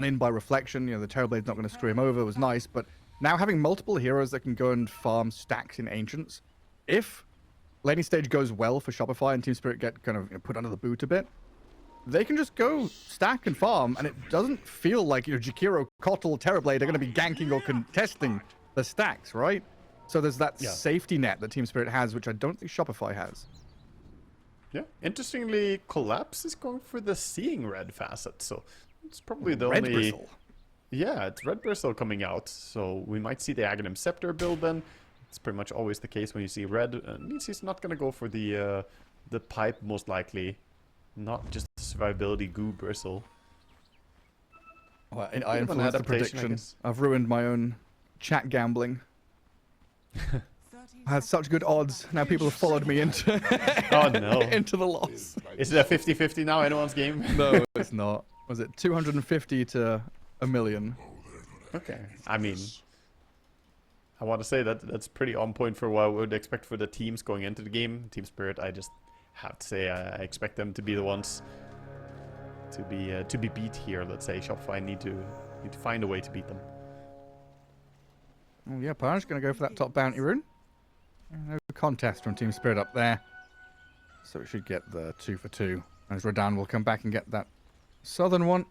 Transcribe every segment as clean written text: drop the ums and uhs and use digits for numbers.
in by reflection. You know, the Terrorblade's not going to screw him over. It was nice, but now having multiple heroes that can go and farm stacks in Ancients, if laning stage goes well for Shopify and Team Spirit get kind of put under the boot a bit, they can just go stack and farm, and it doesn't feel like, you know, Jakiro, Kotl, Terrorblade are going to be ganking or contesting the stacks, right? So there's that safety net that Team Spirit has, which I don't think Shopify has. Yeah, interestingly, Collapse is going for the Seeing Red facet, so it's probably the Red only... Bristle. Yeah, it's Red Bristle coming out, so we might see the Aghanim Scepter build then. It's pretty much always the case when you see red. It means he's not going to go for the pipe, most likely. Not just the survivability goo bristle. Well, I influenced the prediction. I've ruined my own chat gambling. I had such good odds. Now people have followed me into oh no into the loss. Is it a 50-50 now, anyone's game? No, it's not. Was it 250 to a million? Okay. I mean, I want to say that that's pretty on point for what I would expect for the teams going into the game. Team Spirit, I just have to say I expect them to be the ones to be beat here. Let's say Shopify need to find a way to beat them. Oh yeah, Par's gonna go for that top bounty rune. No contest from Team Spirit up there, so it should get the 2 for 2. As Radan will come back and get that southern one.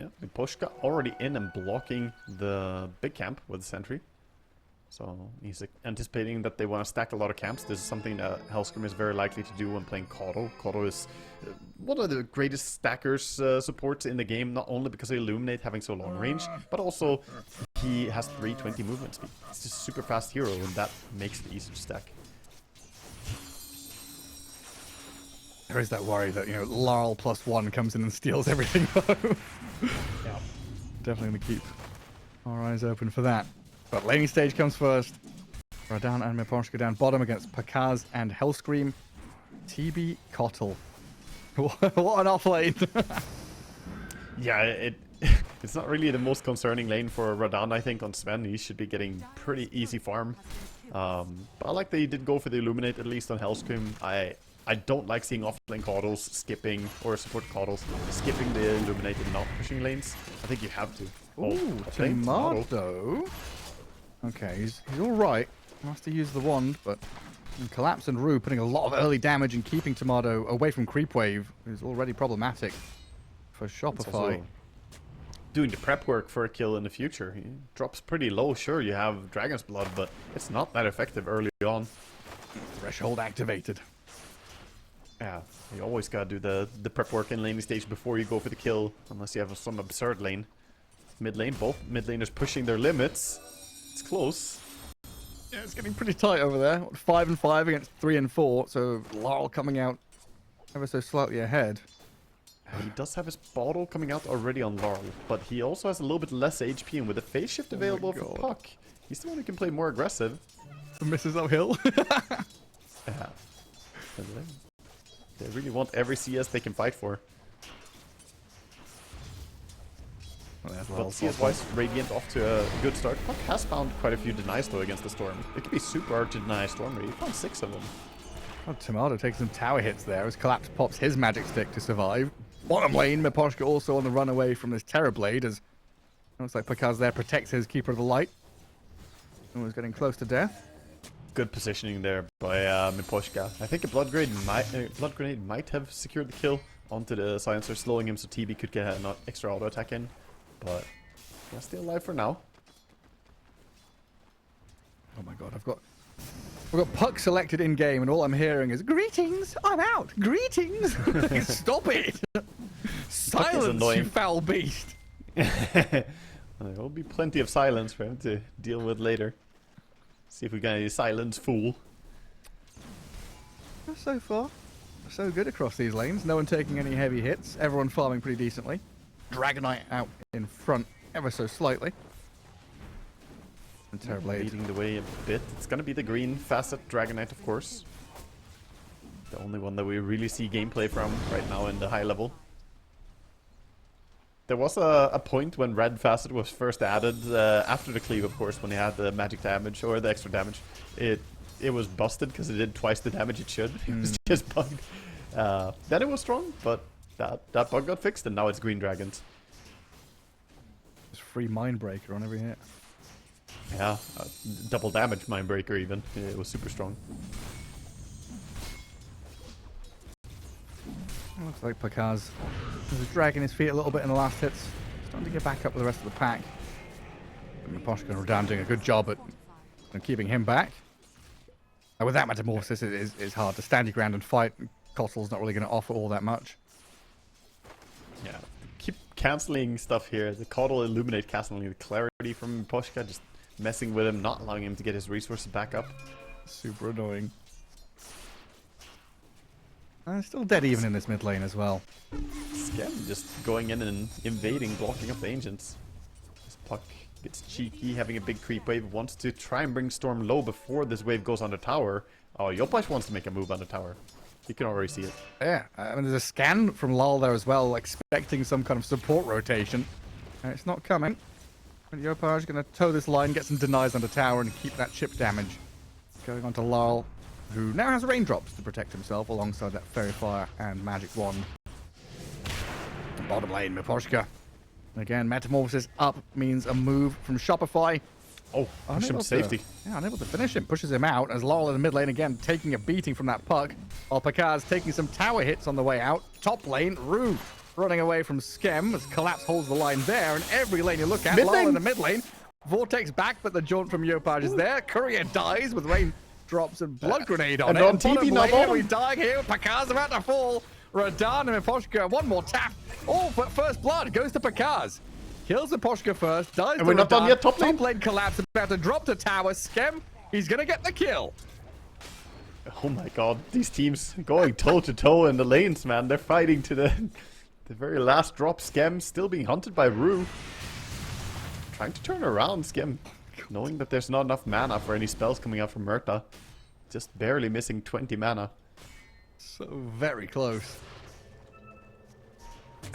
Yeah, Miposhka already in and blocking the big camp with the sentry. So he's anticipating that they want to stack a lot of camps. This is something that Hellscream is very likely to do when playing Kotl. Kotl is one of the greatest stackers supports in the game, not only because of Illuminate having so long range, but also he has 320 movement speed. It's just a super fast hero, and that makes it easy to stack. There is that worry that, you know, Larl +1 comes in and steals everything though. Yeah. Definitely going to keep our eyes open for that. But laning stage comes first. Radan and Miposhka down bottom against Pakaz and Hellscream. TB Kotl. What an off lane. Yeah, it's not really the most concerning lane for Radan, I think, on Sven. He should be getting pretty easy farm. But I like that he did go for the Illuminate, at least on Hellscream. I don't like seeing off-lane Kotls skipping, or support Kotls skipping the Illuminate and not pushing lanes. I think you have to. Ooh, Tomato. Okay, he's alright. He has to use the wand, but Collapse and Rue putting a lot of early damage and keeping Tomato away from Creep Wave is already problematic for Shopify. Doing the prep work for a kill in the future. He drops pretty low. Sure, you have Dragon's Blood, but it's not that effective early on. Threshold activated. Yeah, you always gotta do the prep work in laning stage before you go for the kill, unless you have some absurd lane. Mid lane, both mid laners pushing their limits. It's close. Yeah, it's getting pretty tight over there. 5 and 5 against 3 and 4, so Larl coming out ever so slightly ahead. He does have his bottle coming out already on Larl, but he also has a little bit less HP, and with the phase shift available for Puck, he's the one who can play more aggressive. Misses uphill. Yeah. They really want every CS they can fight for. But CS-wise, Radiant off to a good start. Puck has found quite a few denies though against the Storm. It could be super hard to deny Storm. He found 6 of them. Oh, Tomato takes some tower hits there as Collapse pops his magic stick to survive. Bottom lane, Miposhka also on the run away from this Terrorblade as looks like Pakaz there protects his Keeper of the Light. Who was getting close to death. Good positioning there by Miposhka. I think a Blood Grenade might have secured the kill onto the Silencer, slowing him so TB could get an extra auto attack in. But he's still alive for now. Oh my god, I've got Puck selected in game, and all I'm hearing is "Greetings, I'm out. Greetings." Stop it! Silence, you foul beast. There will be plenty of silence for him to deal with later. See if we get any silence fool. So far, so good across these lanes. No one taking any heavy hits. Everyone farming pretty decently. Dragonite out in front ever so slightly. And Terrorblade leading the way a bit. It's going to be the green facet Dragonite, of course. The only one that we really see gameplay from right now in the high level. There was a point when red facet was first added after the cleave, of course, when he had the magic damage or the extra damage. It was busted because it did twice the damage it should. It was just bugged. Then it was strong, but that bug got fixed, and now it's green dragons. free Mindbreaker on every hit. Yeah, double damage Mindbreaker even. Yeah, it was super strong. Looks like Pakaz was dragging his feet a little bit in the last hits. Starting to get back up with the rest of the pack. And Miposhka and Radan doing a good job at keeping him back. And with that Metamorphosis, it's hard to stand your ground and fight. Costle's not really going to offer all that much. Yeah, keep cancelling stuff here. The Coddle Illuminate cancelling the Clarity from Miposhka, just messing with him, not allowing him to get his resources back up. Super annoying. Still dead even in this mid lane as well. Skem just going in and invading, blocking up the Ancients. This Puck gets cheeky, having a big creep wave, wants to try and bring Storm low before this wave goes on the tower. Oh, Yopash wants to make a move on the tower. You can already see it. Yeah, I mean, there's a scan from Lal there as well, expecting some kind of support rotation. And it's not coming. And Yopaj is going to toe this line, get some denies on the tower, and keep that chip damage. Going on to Lal, who now has raindrops to protect himself alongside that Fairy Fire and Magic Wand. Bottom lane, Miposhka. Again, Metamorphosis up means a move from Shopify. Oh, push him to safety. Yeah, unable to finish him. Pushes him out as Lal in the mid lane again, taking a beating from that puck. While Pakaz taking some tower hits on the way out. Top lane, Rue running away from Skem as Collapse holds the line there. And every lane you look at, Lal in the mid lane. Vortex back, but the jaunt from Yopaj is there. Courier dies with rain drops and blood grenade on and it. On and TV, bottom lane, we dying here. Pakaz about to fall. Radan and Miposhka, one more tap. Oh, but first blood goes to Pakaz. Kills Miposhka first, dies and we're not done yet, top lane. Top lane collapse, about to drop to tower. Skem, he's gonna get the kill. Oh my god, these teams going toe to toe in the lanes, man. They're fighting to the very last drop. Skem still being hunted by Rue. Trying to turn around Skem, knowing that there's not enough mana for any spells coming out from Murta. Just barely missing 20 mana. So very close.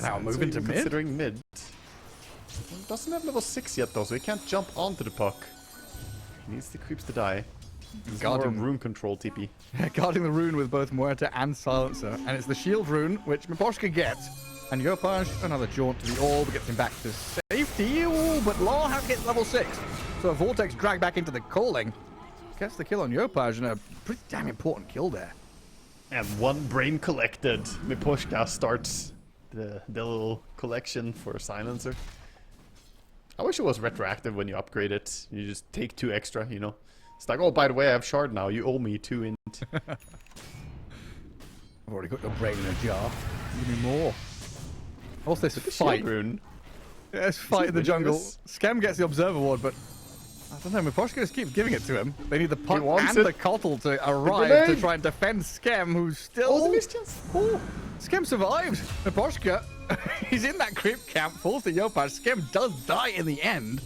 Now moving to mid. Considering mid. Doesn't have level 6 yet though, so he can't jump onto the puck. He needs the creeps to die. Guarding rune control TP. Yeah, guarding the rune with both Muerta and Silencer. And it's the shield rune, which Miposhka gets. And Yopaj, another jaunt to the orb, gets him back to safety. Ooh, but Lal has hit level 6. So a Vortex dragged back into the calling. Gets the kill on Yopaj, and a pretty damn important kill there. And one brain collected. Miposhka starts the little collection for Silencer. I wish it was retroactive when you upgrade it. You just take 2 extra, you know. It's like, oh, by the way, I have Shard now. You owe me 2 int. I've already got your brain in a jar. Give me more. What's this fight? Rune. Yeah, this fight in the jungle. Skem gets the Observer Ward, but I don't know. Miposhka just keeps giving it to him. They need the puck and the Cottle to arrive to try and defend Skem, who's still... Oh, Skem survived. Miposhka, he's in that creep camp, falls to Yopaj. Skem does die in the end.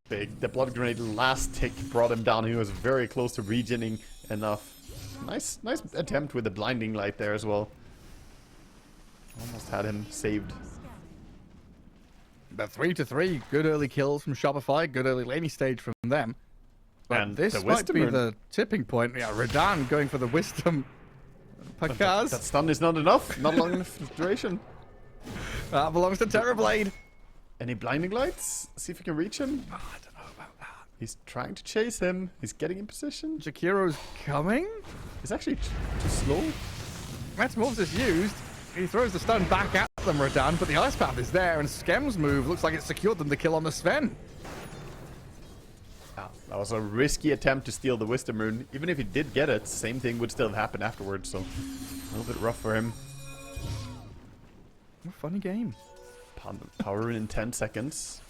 Big. The blood grenade last tick brought him down. He was very close to regening enough. Nice attempt with the blinding light there as well. Almost had him saved. But 3-3, good early kills from Shopify, good early laning stage from them. But and this might be the tipping point. Yeah, Radan going for the wisdom. Pakaz. That stun is not enough. Not long enough duration. That belongs to Terrorblade. Any blinding lights? See if we can reach him. Oh, I don't know about that. He's trying to chase him. He's getting in position. Jakiro's coming. He's actually too slow. Metamorphosis used. He throws the stun back at them, Radan, but the Ice Path is there, and Skem's move looks like it secured them the kill on the Sven. Oh, that was a risky attempt to steal the Wisdom Rune. Even if he did get it, same thing would still have happened afterwards, so a little bit rough for him. What a funny game. Power Rune in 10 seconds.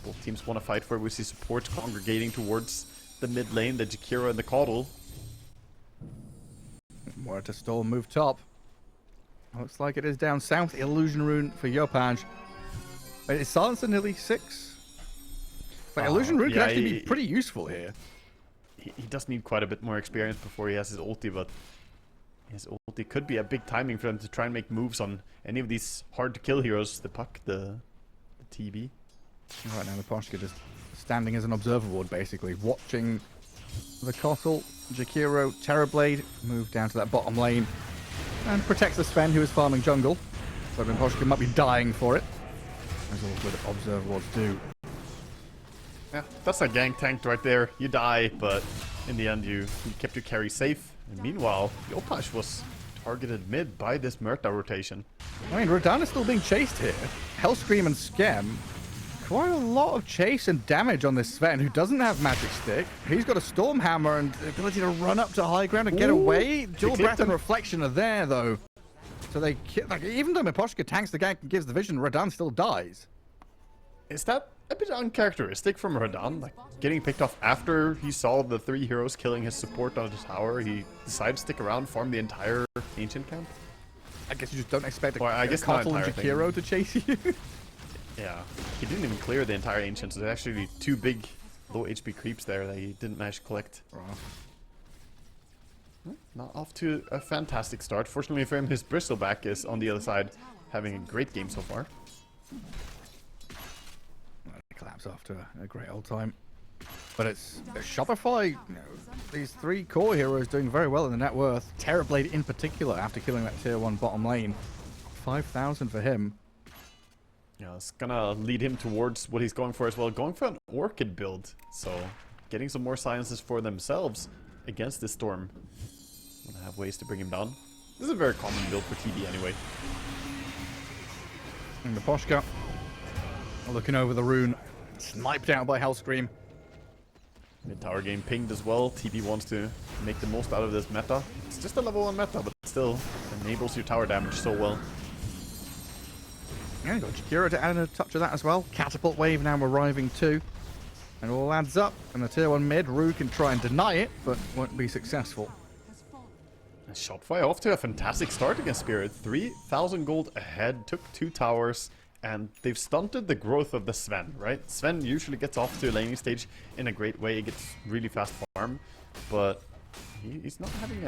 Both teams want to fight for it. We see supports congregating towards the mid lane, the Jakiro and the Coddle. Muerta Storm move top. Looks like it is down south. Illusion Rune for Yopaj. Wait, is Silencer nearly 6? Like, Illusion Rune could actually be pretty useful here. He does need quite a bit more experience before he has his ulti, but his ulti could be a big timing for him to try and make moves on any of these hard-to-kill heroes. The Puck, the TB. Right now, Miposhka just standing as an observer ward, basically, watching the Cottle, Jakiro, Terrorblade move down to that bottom lane and protects the Sven, who is farming jungle. So Miposhka might be dying for it. As all good observer wards do. Yeah, that's a gang tank right there. You die, but in the end you kept your carry safe. And meanwhile, Yopash was targeted mid by this Murta rotation. I mean, Radahn is still being chased here. Hellscream and Skem. Quite a lot of chase and damage on this Sven, who doesn't have Magic Stick. He's got a Stormhammer and the ability to run up to high ground and get away. Dual Breath and Reflection are there, though. So they, like, even though Miposhka tanks the gank and gives the vision, Radahn still dies. Is that a bit uncharacteristic from Radahn? Like, getting picked off after he saw the 3 heroes killing his support on the tower, he decided to stick around, farm the entire Ancient camp? I guess you just don't expect I guess not Kotal and entire Jakiro to chase you. Yeah, he didn't even clear the entire Ancient, so there's actually 2 big low HP creeps there that he didn't manage to collect. Not off to a fantastic start. Fortunately for him, his Bristleback is on the other side, having a great game so far. Collapse after a great old time. But it's Shopify, you know, these 3 core heroes doing very well in the net worth. Terrorblade in particular, after killing that tier 1 bottom lane. 5,000 for him. Yeah, it's gonna lead him towards what he's going for as well. Going for an Orchid build, so getting some more silences for themselves against this Storm. Gonna have ways to bring him down. This is a very common build for TD anyway. And Miposhka looking over the rune, sniped out by Hellscream. Mid tower game pinged as well. TB wants to make the most out of this meta. It's just a level 1 meta, but it still enables your tower damage so well. Yeah, got Jakiro to add a touch of that as well. Catapult wave now arriving too. And it all adds up. And the tier 1 mid, Rue can try and deny it, but won't be successful. Shopify off to a fantastic start against Spirit. 3,000 gold ahead, took 2 towers, and they've stunted the growth of the Sven, right? Sven usually gets off to a laning stage in a great way. He gets really fast farm, but he's not having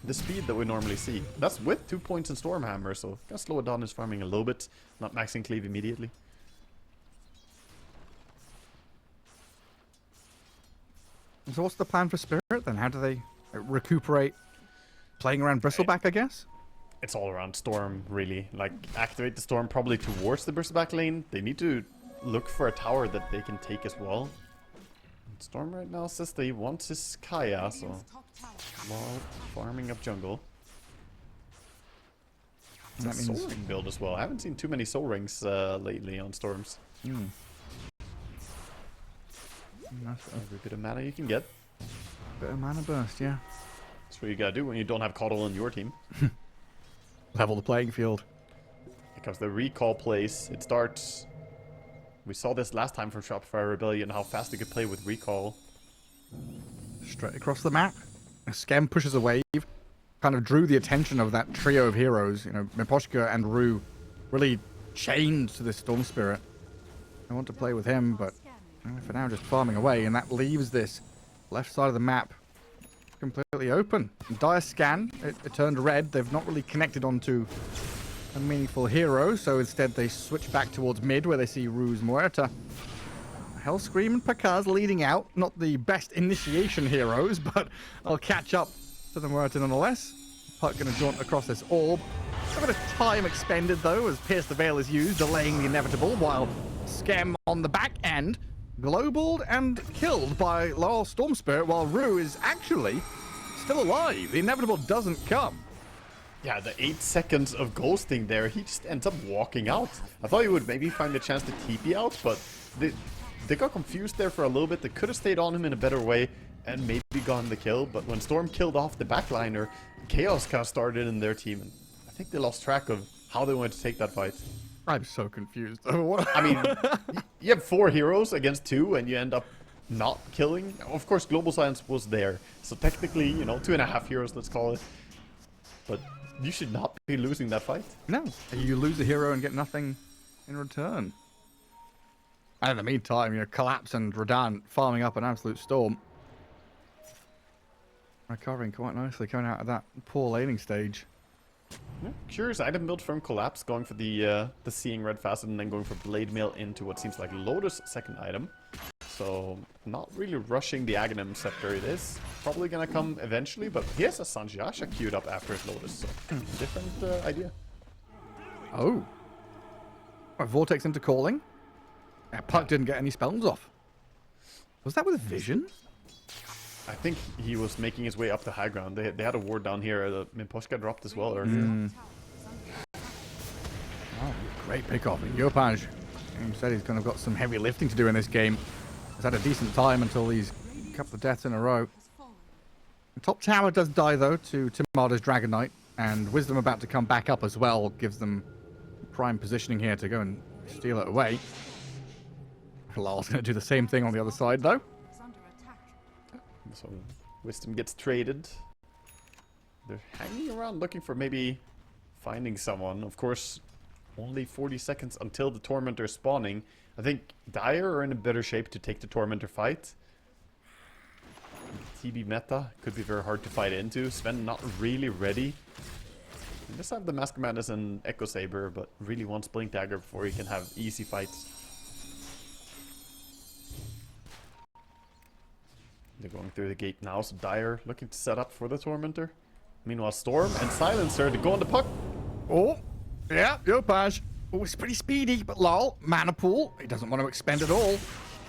the speed that we normally see. That's with 2 points in Stormhammer, so gonna slow it down his farming a little bit. Not maxing cleave immediately. So what's the plan for Spirit then? How do they recuperate? Playing around Bristleback, I guess? It's all around Storm, really. Like, activate the Storm probably towards the Bristleback lane. They need to look for a tower that they can take as well. And Storm right now says that he wants his Kaya, so while farming up jungle. It's a Soul Ring build as well. I haven't seen too many Soul Rings lately on Storms. Every bit of mana you can get. Bit of mana burst, yeah. That's what you gotta do when you don't have Kotal in your team. Level the playing field. Here comes the recall place. It starts. We saw this last time from Shopify Rebellion, how fast they could play with recall. Straight across the map. Skem pushes a wave. Kind of drew the attention of that trio of heroes. You know, Miposhka and Rue really chained to this Storm Spirit. I want to play with him, but for now just farming away. And that leaves this left side of the map completely open. Dire scan, it turned red. They've not really connected onto a meaningful hero, so instead they switch back towards mid where they see Rue's Muerta. Hellscream and Pakaz leading out. Not the best initiation heroes, but I'll catch up to the Muerta nonetheless. Puck going to jaunt across this orb. A bit of time expended though as Pierce the Veil is used, delaying the inevitable, while Skem on the back end globaled and killed by Laurel Storm Spirit, while Rue is actually still alive. The inevitable doesn't come. Yeah, the 8 seconds of ghosting there, he just ends up walking out. I thought he would maybe find a chance to TP out, but they got confused there for a little bit. They could have stayed on him in a better way and maybe gotten the kill, but when Storm killed off the backliner, chaos kind of started in their team, and I think they lost track of how they wanted to take that fight. I'm so confused. I mean, you have 4 heroes against 2, and you end up not killing. Of course, Global Silence was there, so technically, you know, 2.5 heroes, let's call it. But you should not be losing that fight. No, you lose a hero and get nothing in return. And in the meantime, you know, Collapse and Radahn farming up an absolute storm. Recovering quite nicely coming out of that poor laning stage. Yeah, curious item build from Collapse, going for the Seeing Red Facet and then going for Blade Mail into what seems like Lotus' second item. So, not really rushing the Aghanim Scepter. It is probably gonna come eventually, but he has a Sanjiasha queued up after his Lotus, so different idea. Oh. Vortex into calling. Puck didn't get any spells off. Was that with Vision? I think he was making his way up the high ground. They had a ward down here. Mimposhka dropped as well earlier. Oh, great pick-off. Yopaj, he said he's kind of got some heavy lifting to do in this game. He's had a decent time until these couple of deaths in a row. The top tower does die, though, to Timardo's Dragon Knight. And Wisdom about to come back up as well gives them prime positioning here to go and steal it away. Lal's going to do the same thing on the other side, though. So Wisdom gets traded. They're hanging around looking for maybe finding someone. Of course, only 40 seconds until the Tormentor is spawning. I think Dire are in a better shape to take the Tormentor fight. TB meta could be very hard to fight into. Sven not really ready. He does have the Mask of Madness and Echo Saber, but really wants Blink Dagger before he can have easy fights. They're going through the gate now, so Dire looking to set up for the Tormentor. Meanwhile, Storm and Silencer to go on the puck. Oh, yeah, Yopaj. Oh, it's pretty speedy, but lol, mana pool. He doesn't want to expend it all.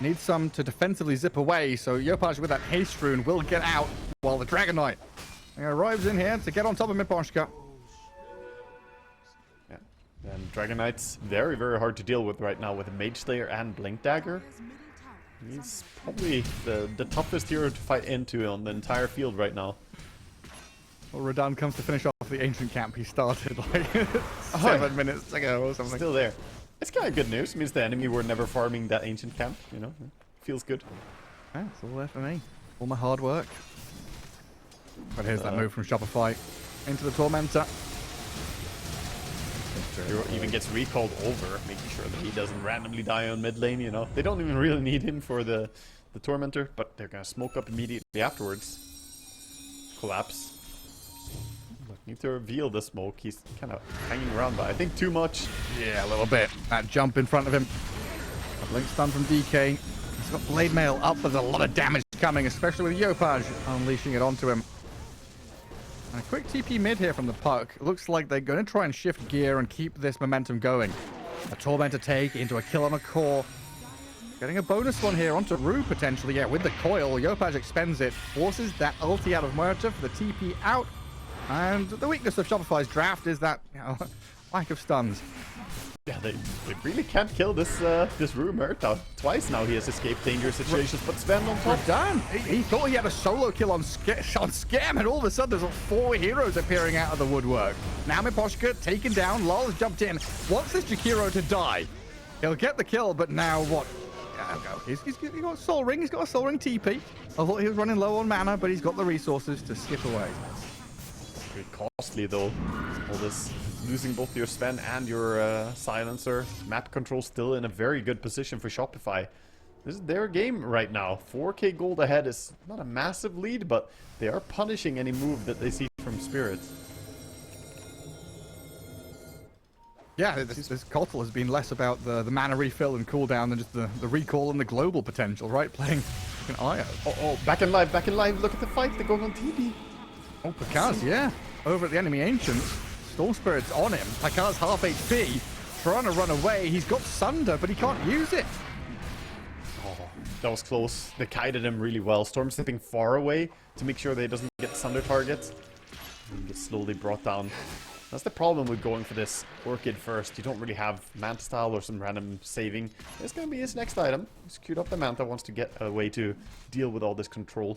Needs some to defensively zip away, so Yopaj with that haste rune will get out while the Dragon Knight arrives in here to get on top of Mimposhka. Yeah, and Dragon Knight's very, very hard to deal with right now with a Mage Slayer and Blink Dagger. He's probably the toughest hero to fight into on the entire field right now. Well, Radahn comes to finish off the ancient camp he started like 7 minutes ago or something. Still there. It's kind of good news. It means the enemy were never farming that ancient camp, you know. Feels good. Yeah, it's all there for me. All my hard work. But here's that move from Shopify into the Tormentor. Hero even gets recalled over, making sure that he doesn't randomly die on mid lane, you know. They don't even really need him for the Tormentor, but they're gonna smoke up immediately afterwards. Collapse. Need to reveal the smoke. He's kind of hanging around, but I think too much. Yeah, a little bit. That jump in front of him. A blink stun from DK. He's got Blade Mail up, but there's a lot of damage coming, especially with Yopaj unleashing it onto him. And a quick TP mid here from the puck. Looks like they're going to try and shift gear and keep this momentum going. A Tormentor take into a kill on a core. Getting a bonus one here onto Rue, potentially. Yeah, with the coil, Yopaj expends it. Forces that ulti out of Murta for the TP out. And the weakness of Shopify's draft is that, you know, lack of stuns. Yeah, they really can't kill this Rue Murta. Twice now he has escaped dangerous situations, but Sven on top. Done. He thought he had a solo kill on Scam, and all of a sudden there's 4 heroes appearing out of the woodwork. Now Mimposhka taken down. Lol has jumped in. Wants this Jakiro to die. He'll get the kill, but now what? He's got a Soul Ring. He's got a Soul Ring TP. I thought he was running low on mana, but he's got the resources to skip away. Very costly though. All this losing both your Sven and your Silencer. Map control still in a very good position for Shopify. This is their game right now. 4k gold ahead is not a massive lead, but they are punishing any move that they see from Spirit. Yeah, this Kotal has been less about the mana refill and cooldown than just the recall and the global potential, right? Playing an IO. Oh, back in live, back in live. Look at the fight. They're going on TV. Oh, Pakaz, yeah. Over at the enemy Ancients. Storm Spirit's on him. Pakaz half HP. Trying to run away. He's got Sunder, but he can't use it. Oh, that was close. They kited him really well. Storm stepping far away to make sure that he doesn't get Sunder targets. And gets slowly brought down. That's the problem with going for this Orchid first. You don't really have Manta Style or some random saving. It's going to be his next item. He's queued up the Manta, wants to get a way to deal with all this control.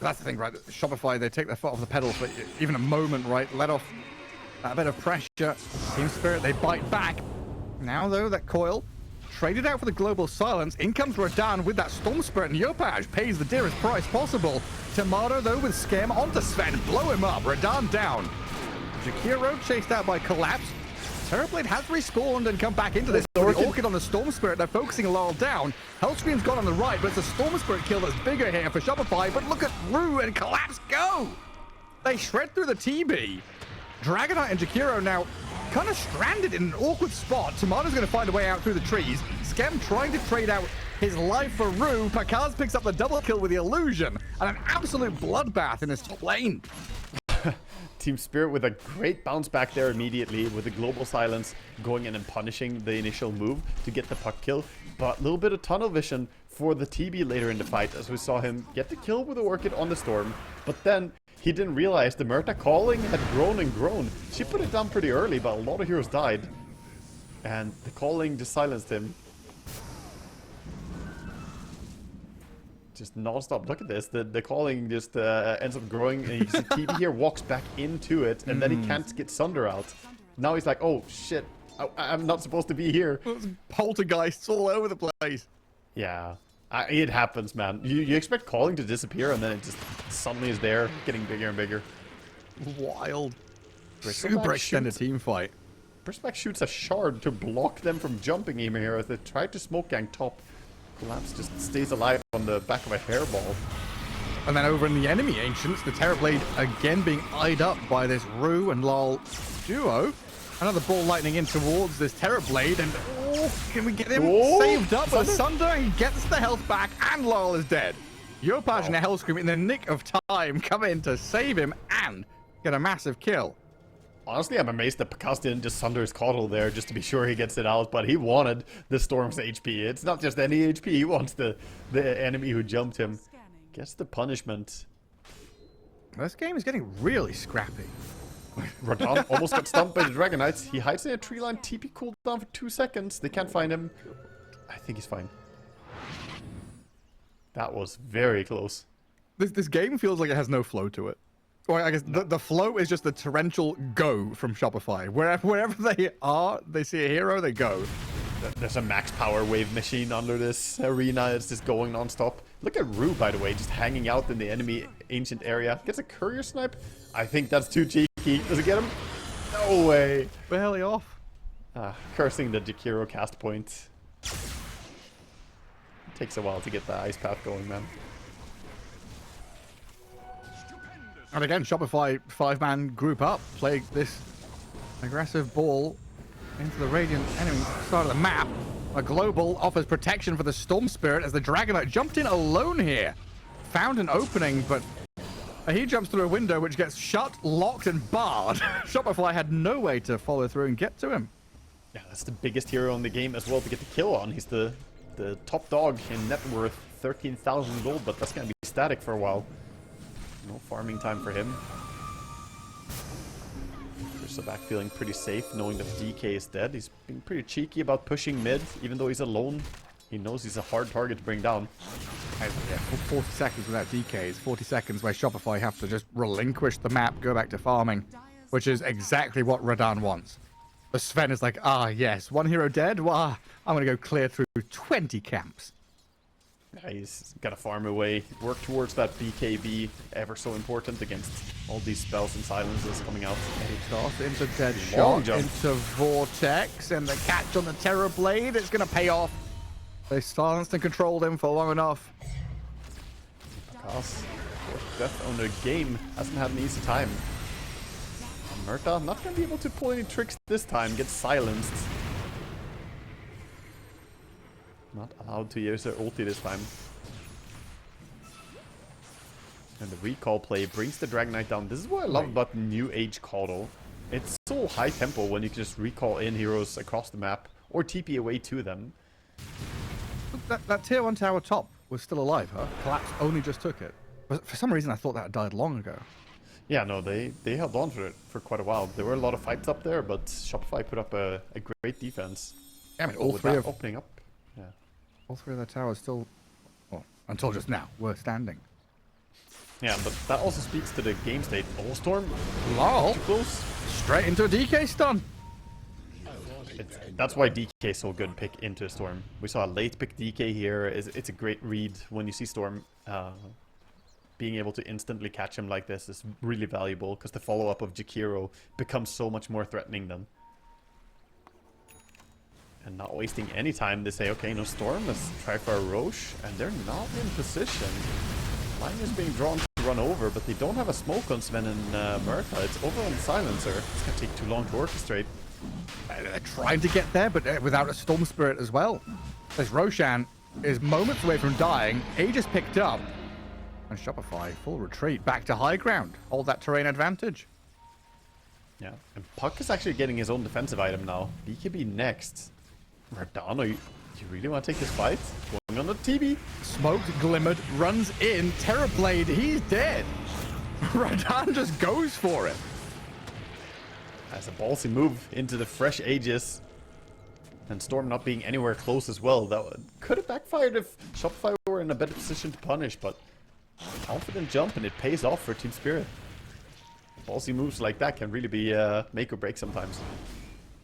That's the thing, right? Shopify, they take their foot off the pedal for even a moment, right? Let off that bit of pressure. Team Spirit, they bite back. Now, though, that coil traded out for the global silence. In comes Radahn with that Storm Spirit, and Yopaj pays the dearest price possible. Tomato, though, with Scam onto Sven. Blow him up. Radahn down. Jakiro chased out by Collapse. Terrorblade has respawned and come back into this. Orchid on the Storm Spirit. They're focusing Laurel down. Hellscream's gone on the right, but it's a Storm Spirit kill that's bigger here for Shopify. But look at Rue and Collapse go! They shred through the TB. Dragonite and Jakiro now kind of stranded in an awkward spot. Tomato's going to find a way out through the trees. Skem trying to trade out his life for Rue. Pakaz picks up the double kill with the illusion. And an absolute bloodbath in his top lane. Team Spirit with a great bounce back there immediately with the global silence going in and punishing the initial move to get the puck kill. But a little bit of tunnel vision for the TB later in the fight as we saw him get the kill with the Orchid on the Storm. But then he didn't realize the Murta calling had grown and grown. She put it down pretty early, but a lot of heroes died. And the calling just silenced him. Just non-stop. Look at this. The calling just ends up growing, and you see TB here walks back into it, and then he can't get Sunder out. Now he's like, oh shit, I'm not supposed to be here. Poltergeists all over the place. Yeah, it happens, man. You expect calling to disappear, and then it just suddenly is there, getting bigger and bigger. Wild. Super extended team fight. Bristleback shoots a shard to block them from jumping him here as they try to smoke gang top. Collapse just stays alive on the back of a hairball. And then over in the enemy Ancients, the Terrorblade again being eyed up by this Rue and Lol duo. Another ball lightning in towards this Terrorblade, and can we get him saved up with a Sunder? He gets the health back, and Lol is dead. Yopaj and a Hellscream in the nick of time come in to save him and get a massive kill. Honestly, I'm amazed that Picasso didn't just Sunder his Coddle there just to be sure he gets it out, but he wanted the Storm's HP. It's not just any HP, he wants the enemy who jumped him. Gets the punishment. This game is getting really scrappy. Radon almost got stumped by the Dragon Knights. He hides in a tree line, TP cooled down for 2 seconds. They can't find him. I think he's fine. That was very close. This game feels like it has no flow to it. Or I guess the flow is just the torrential go from Shopify. Wherever they are, they see a hero, they go. There's a max power wave machine under this arena. It's just going non-stop. Look at Rue, by the way, just hanging out in the enemy ancient area. Gets a courier snipe. I think that's too cheeky. Does it get him? No way. Barely off. Cursing the Jakiro cast point. It takes a while to get the ice path going, man. And again, Shopify 5-man group up, play this aggressive ball into the Radiant enemy side of the map. A global offers protection for the Storm Spirit as the Dragonite jumped in alone here. Found an opening, but he jumps through a window which gets shut, locked, and barred. Shopify had no way to follow through and get to him. Yeah, that's the biggest hero in the game as well to get the kill on. He's the top dog in net worth, 13,000 gold, but that's going to be static for a while. No farming time for him. Bristleback feeling pretty safe, knowing that DK is dead. He's being pretty cheeky about pushing mid, even though he's alone. He knows he's a hard target to bring down. Yeah, 40 seconds without DK is 40 seconds where Shopify have to just relinquish the map, go back to farming, which is exactly what Radan wants. But Sven is like, yes, one hero dead? Well, I'm going to go clear through 20 camps. Yeah, he's got to farm away, work towards that BKB, ever so important against all these spells and silences coming out. Toss into dead shot, into Vortex, and the catch on the Terrorblade. It's going to pay off. They silenced and controlled him for long enough. Because Death Owner game hasn't had an easy time. And Murta not going to be able to pull any tricks this time, gets silenced. Not allowed to use their ulti this time. And the recall play brings the Dragon Knight down. This is what I love about New Age Coddle. It's so high tempo when you can just recall in heroes across the map or TP away to them. That tier 1 tower top was still alive, huh? Collapse only just took it. But for some reason I thought that had died long ago. Yeah, no, they held on to it for quite a while. There were a lot of fights up there, but Shopify put up a great defense. Yeah, I mean, all three of opening up. Yeah. All three of their towers still, well, until just now, were standing. Yeah, but that also speaks to the game state. Oh, Storm. Lol. Too close. Straight into a DK stun. That's why DK is so good pick into Storm. We saw a late pick DK here. It's a great read when you see Storm. Being able to instantly catch him like this is really valuable because the follow-up of Jakiro becomes so much more threatening then. And not wasting any time, they say, okay, no Storm, let's try for a Roche, and they're not in position. Line is being drawn to run over, but they don't have a smoke on Sven and Murta. It's over on Silencer. It's gonna take too long to orchestrate. They're trying to get there, but without a Storm Spirit as well. This Roshan is moments away from dying. Aegis picked up. And Shopify, full retreat, back to high ground. Hold that terrain advantage. Yeah, and Puck is actually getting his own defensive item now. BKB next. Radano, you really want to take this fight? Going on the TB. Smoked, glimmered, runs in. Terrorblade, he's dead. Radan just goes for it. That's a ballsy move into the fresh Aegis. And Storm not being anywhere close as well. That could have backfired if Shopify were in a better position to punish, but confident jump and it pays off for Team Spirit. Ballsy moves like that can really be make or break sometimes.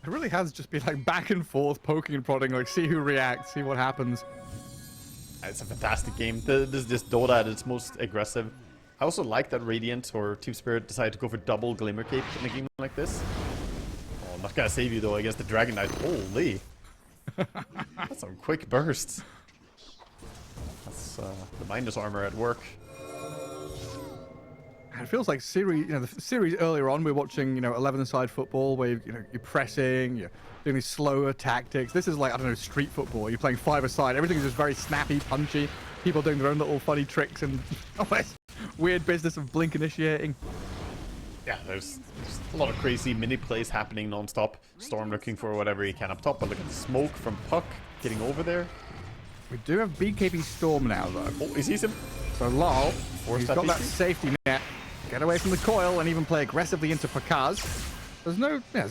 It really has just been like back and forth, poking and prodding, like see who reacts, see what happens. It's a fantastic game. This is just Dota at its most aggressive. I also like that Radiant or Team Spirit decided to go for double Glimmer Cape in a game like this. Oh, not gonna save you though against the Dragon Knight. Holy. That's some quick bursts. That's the Minus armor at work. It feels like series, the series earlier on, we were watching, 11-a-side football where you're pressing, you're doing these slower tactics. This is like, I don't know, street football. You're playing 5-a-side. Everything is just very snappy, punchy. People doing their own little funny tricks and all this weird business of blink initiating. Yeah, there's a lot of crazy mini plays happening non-stop. Storm looking for whatever he can up top, but look at the smoke from Puck getting over there. We do have BKB Storm now, though. Oh, he sees him. So Lol, he's got that BKB. safety net. Get away from the coil and even play aggressively into Pakaz. There's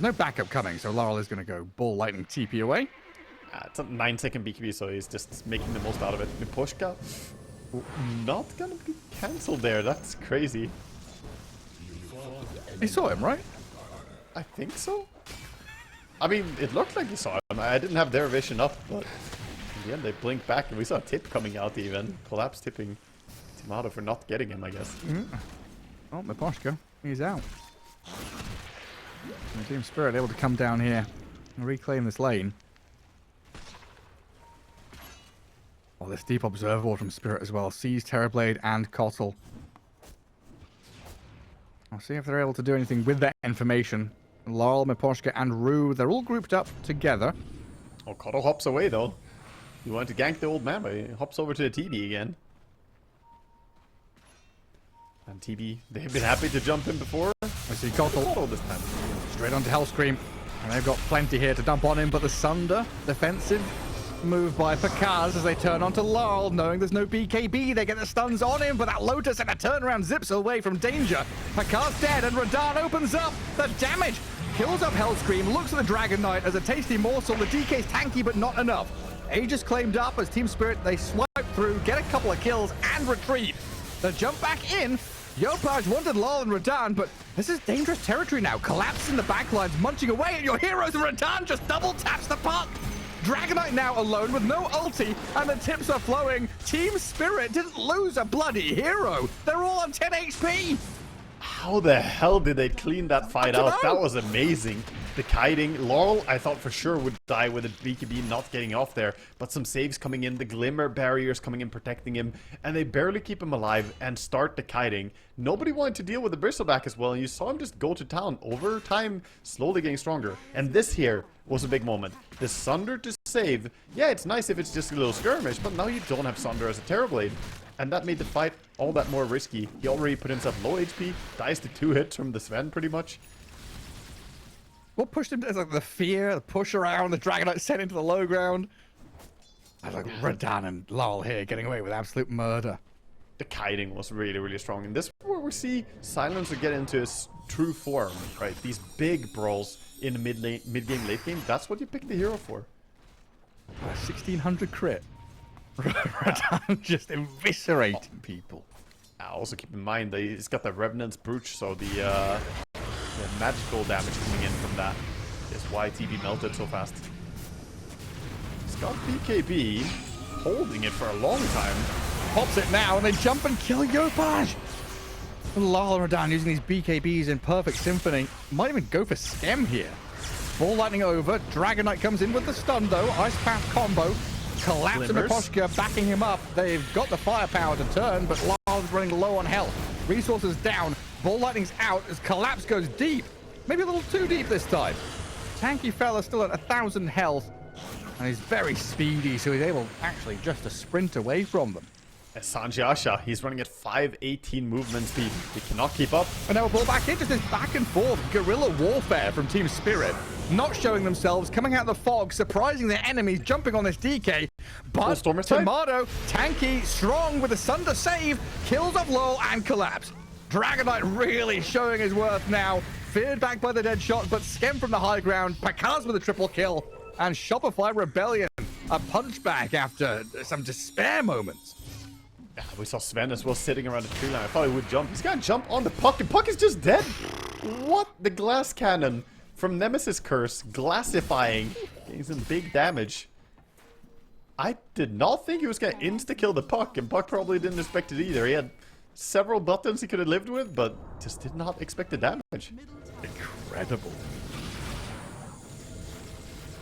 no backup coming, so Laurel is going to go Ball Lightning TP away. It's a 9-second BKB, so he's just making the most out of it. Miposhka not gonna be cancelled there. That's crazy. He saw him, right? I think so. I mean, it looked like he saw him. I didn't have their vision up, but in the end they blinked back and we saw a tip coming out even. Collapse tipping Timado for not getting him, I guess. Oh, Miposhka, he's out. And Team Spirit able to come down here and reclaim this lane. Oh, this deep observer from Spirit as well. Sees Terrorblade and Kotl. I'll see if they're able to do anything with that information. Laurel, Miposhka, and Rue, they're all grouped up together. Oh, Kotl hops away though. He wanted to gank the old man, but he hops over to the TB again. And TB, they've been happy to jump in before. I see Kotl This time. straight onto Hellscream. And they've got plenty here to dump on him, but the Sunder, defensive move by Pakaz as they turn onto Laurel, knowing there's no BKB. They get the stuns on him, but that Lotus and a turnaround zips away from danger. Pakaz dead, and Radan opens up. The damage kills up Hellscream, looks at the Dragon Knight as a tasty morsel. The DK's tanky, but not enough. Aegis claimed up as Team Spirit, they swipe through, get a couple of kills, and retreat. The jump back in. Yopaj wanted Lol and Radan, but this is dangerous territory now. Collapse in the backlines, munching away at your heroes, and Radan just double taps the puck. Dragonite now alone with no ulti, and the tips are flowing. Team Spirit didn't lose a bloody hero. They're all on 10 HP. How the hell did they clean that fight out? That was amazing. The kiting. Laurel, I thought for sure would die with a BKB not getting off there. But some saves coming in. The Glimmer barriers coming in, protecting him. And they barely keep him alive and start the kiting. Nobody wanted to deal with the Bristleback as well. And you saw him just go to town. Over time, slowly getting stronger. And this here was a big moment. The Sunder to save. Yeah, it's nice if it's just a little skirmish. But now you don't have Sunder as a Terrorblade. And that made the fight all that more risky. He already put himself low HP. Dies to 2 hits from the Sven pretty much. What pushed him to like the fear, the push around, the Dragonite sent into the low ground. I like Radan and Lol here getting away with absolute murder. The kiting was really, really strong. And this is where we see Silencer get into his true form, right? These big brawls in the mid-game, late game. That's what you pick the hero for. 1600 crit. Radan just eviscerating people. Also keep in mind that he's got the Revenant's Brooch, so the magical damage coming in from that is why TB melted so fast. He's got BKB, holding it for a long time. Pops it now, and they jump and kill Yopaj. Lal and Radan using these BKBs in perfect symphony. Might even go for Skem here. Ball lightning over. Dragonite comes in with the stun though. Ice Path combo. Collapse and Miposhka backing him up. They've got the firepower to turn, but Lal's running low on health. Resources down. Ball lightning's out as Collapse goes deep. Maybe a little too deep this time. Tanky fella still at 1,000 health. And he's very speedy, so he's able actually just to sprint away from them. Sanjiasha, he's running at 518 movement speed. He cannot keep up. And now a ball back in, just this back and forth guerrilla warfare from Team Spirit. Not showing themselves, coming out of the fog, surprising their enemies, jumping on this DK. But Tomato, tanky, strong with a Sunder save, kills off Lowell and collapse. Dragonite really showing his worth now. Feared back by the dead shot, but Skem from the high ground. Pakaz with a triple kill. And Shopify Rebellion, a punchback after some despair moments. Yeah, we saw Sven as well sitting around the tree line. I thought he would jump. He's gonna jump on the puck, and puck is just dead. What? The glass cannon from Nemesis Curse, glassifying, getting some big damage. I did not think he was gonna insta-kill the puck, and puck probably didn't expect it either. He had several buttons he could have lived with, but just did not expect the damage. Incredible.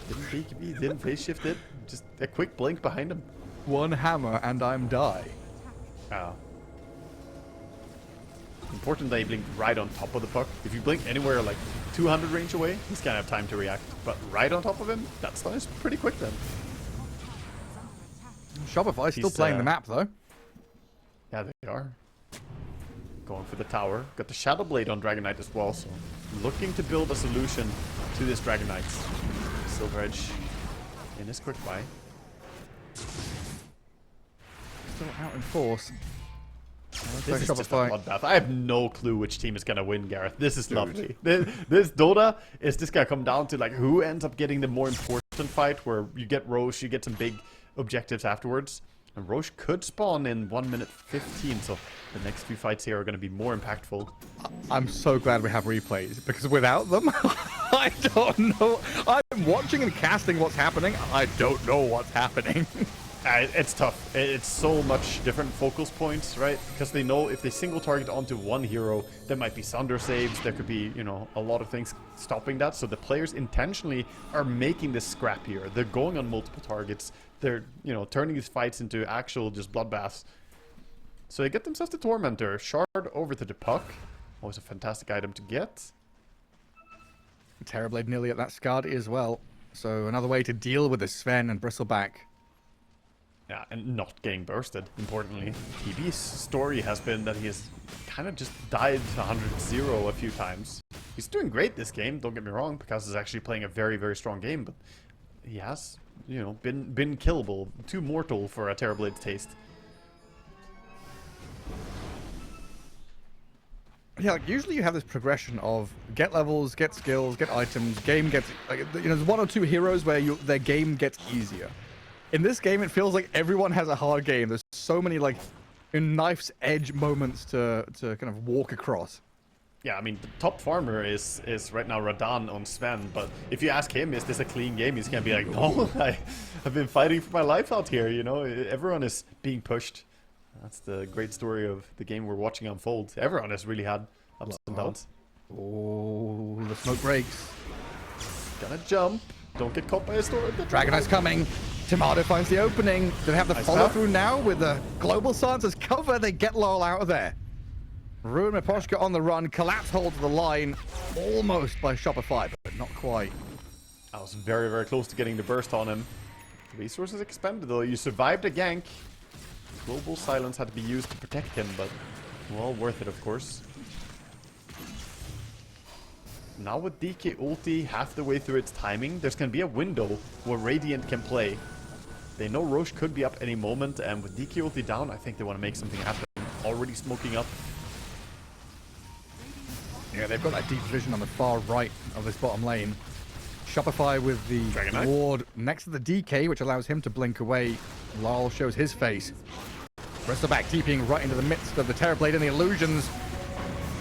Didn't BKB, didn't phase shift it. Just a quick blink behind him. One hammer and I'm die. Oh. Important that you blink right on top of the puck. If you blink anywhere like 200 range away, he's gonna have time to react. But right on top of him, that stun is pretty quick then. Shopify still playing the map though. Yeah, they are. Going for the tower. Got the Shadow Blade on Dragonite as well, so looking to build a solution to this Dragonite. Silver Edge in his quick buy. Still out in force. This is just a bloodbath. I have no clue which team is gonna win, Gareth. This is lovely. This Dota is just gonna come down to like who ends up getting the more important fight, where you get Roche, you get some big objectives afterwards. And Roche could spawn in 1 minute 15, so the next few fights here are going to be more impactful. I'm so glad we have replays, because without them, I don't know. I'm watching and casting what's happening. I don't know what's happening. It's tough. It's so much different focus points, right? Because they know if they single target onto one hero, there might be Sunder saves, there could be, you know, a lot of things stopping that. So the players intentionally are making this scrappier. They're going on multiple targets. They're, you know, turning these fights into actual just bloodbaths. So they get themselves the Tormentor. Shard over to the puck. Always a fantastic item to get. Terrorblade nearly at that Skadi as well. So another way to deal with the Sven and Bristleback. Yeah, and not getting bursted, importantly. TB's story has been that he has kind of just died 100-0 a few times. He's doing great this game, don't get me wrong, because he's actually playing a very, very strong game, but he has, you know, been killable. Too mortal for a Terrorblade's taste. Yeah, like usually you have this progression of get levels, get skills, get items, game gets, like, you know, there's one or two heroes where their game gets easier. In this game, it feels like everyone has a hard game. There's so many, like, knife's edge moments to kind of walk across. Yeah, I mean, the top farmer is right now Radan on Sven, but if you ask him, is this a clean game? He's gonna be like, no, I've been fighting for my life out here, you know? Everyone is being pushed. That's the great story of the game we're watching unfold. Everyone has really had ups and downs. Oh, the smoke breaks. Gonna jump. Don't get caught by a storm. Dragonite's coming. Tomato finds the opening. Do they have the follow-through now with the Global Silence as cover? They get Lowell out of there. Ruin Miposhka on the run. Collapse hold to the line. Almost by Shopify, but not quite. I was very, very close to getting the burst on him. Resources expended, though. You survived a gank. Global Silence had to be used to protect him, but well worth it, of course. Now with DK ulti half the way through its timing, there's going to be a window where Radiant can play. They know Roche could be up any moment, and with DK ulti down, I think they want to make something happen. Already smoking up. Yeah, they've got that deep vision on the far right of this bottom lane. Shopify with the ward next to the DK, which allows him to blink away. Lowell shows his face. Bristleback TPing right into the midst of the Terrorblade and the illusions.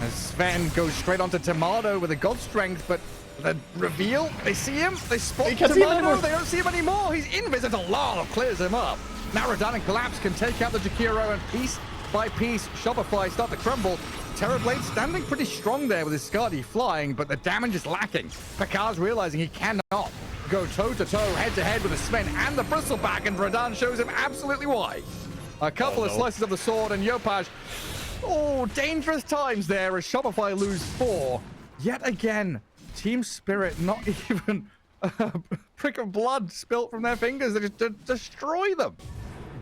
As Sven goes straight onto Tomato with a God Strength, but the reveal, they see him, they spot Tomato, they don't see him anymore. He's invisible. Lowell clears him up. Now Radan and Collapse can take out the Jakiro, and piece by piece, Shopify start to crumble. Terrorblade standing pretty strong there with his Skadi flying, but the damage is lacking. Pakaz realizing he cannot go toe-to-toe, head-to-head with the Sven and the Bristleback, and Radan shows him absolutely why. A couple of slices of the sword, and Yopaj, oh, dangerous times there as Shopify lose 4. Yet again, Team Spirit not even a prick of blood spilt from their fingers. They just destroy them.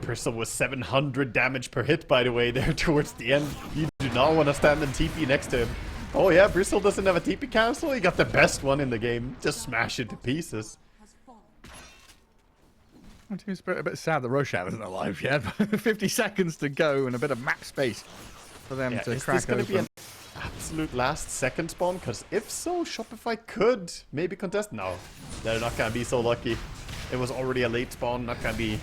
Bristol was 700 damage per hit, by the way, there towards the end. You do not want to stand and TP next to him. Oh yeah, Bristol doesn't have a TP cancel. He got the best one in the game. Just smash it to pieces. Team Spirit a bit sad that Roshan isn't alive yet. 50 seconds to go and a bit of map space for them to is crack this gonna open. be an absolute last second spawn? Because if so, Shopify could maybe contest. No, they're not gonna be so lucky. It was already a late spawn, not gonna be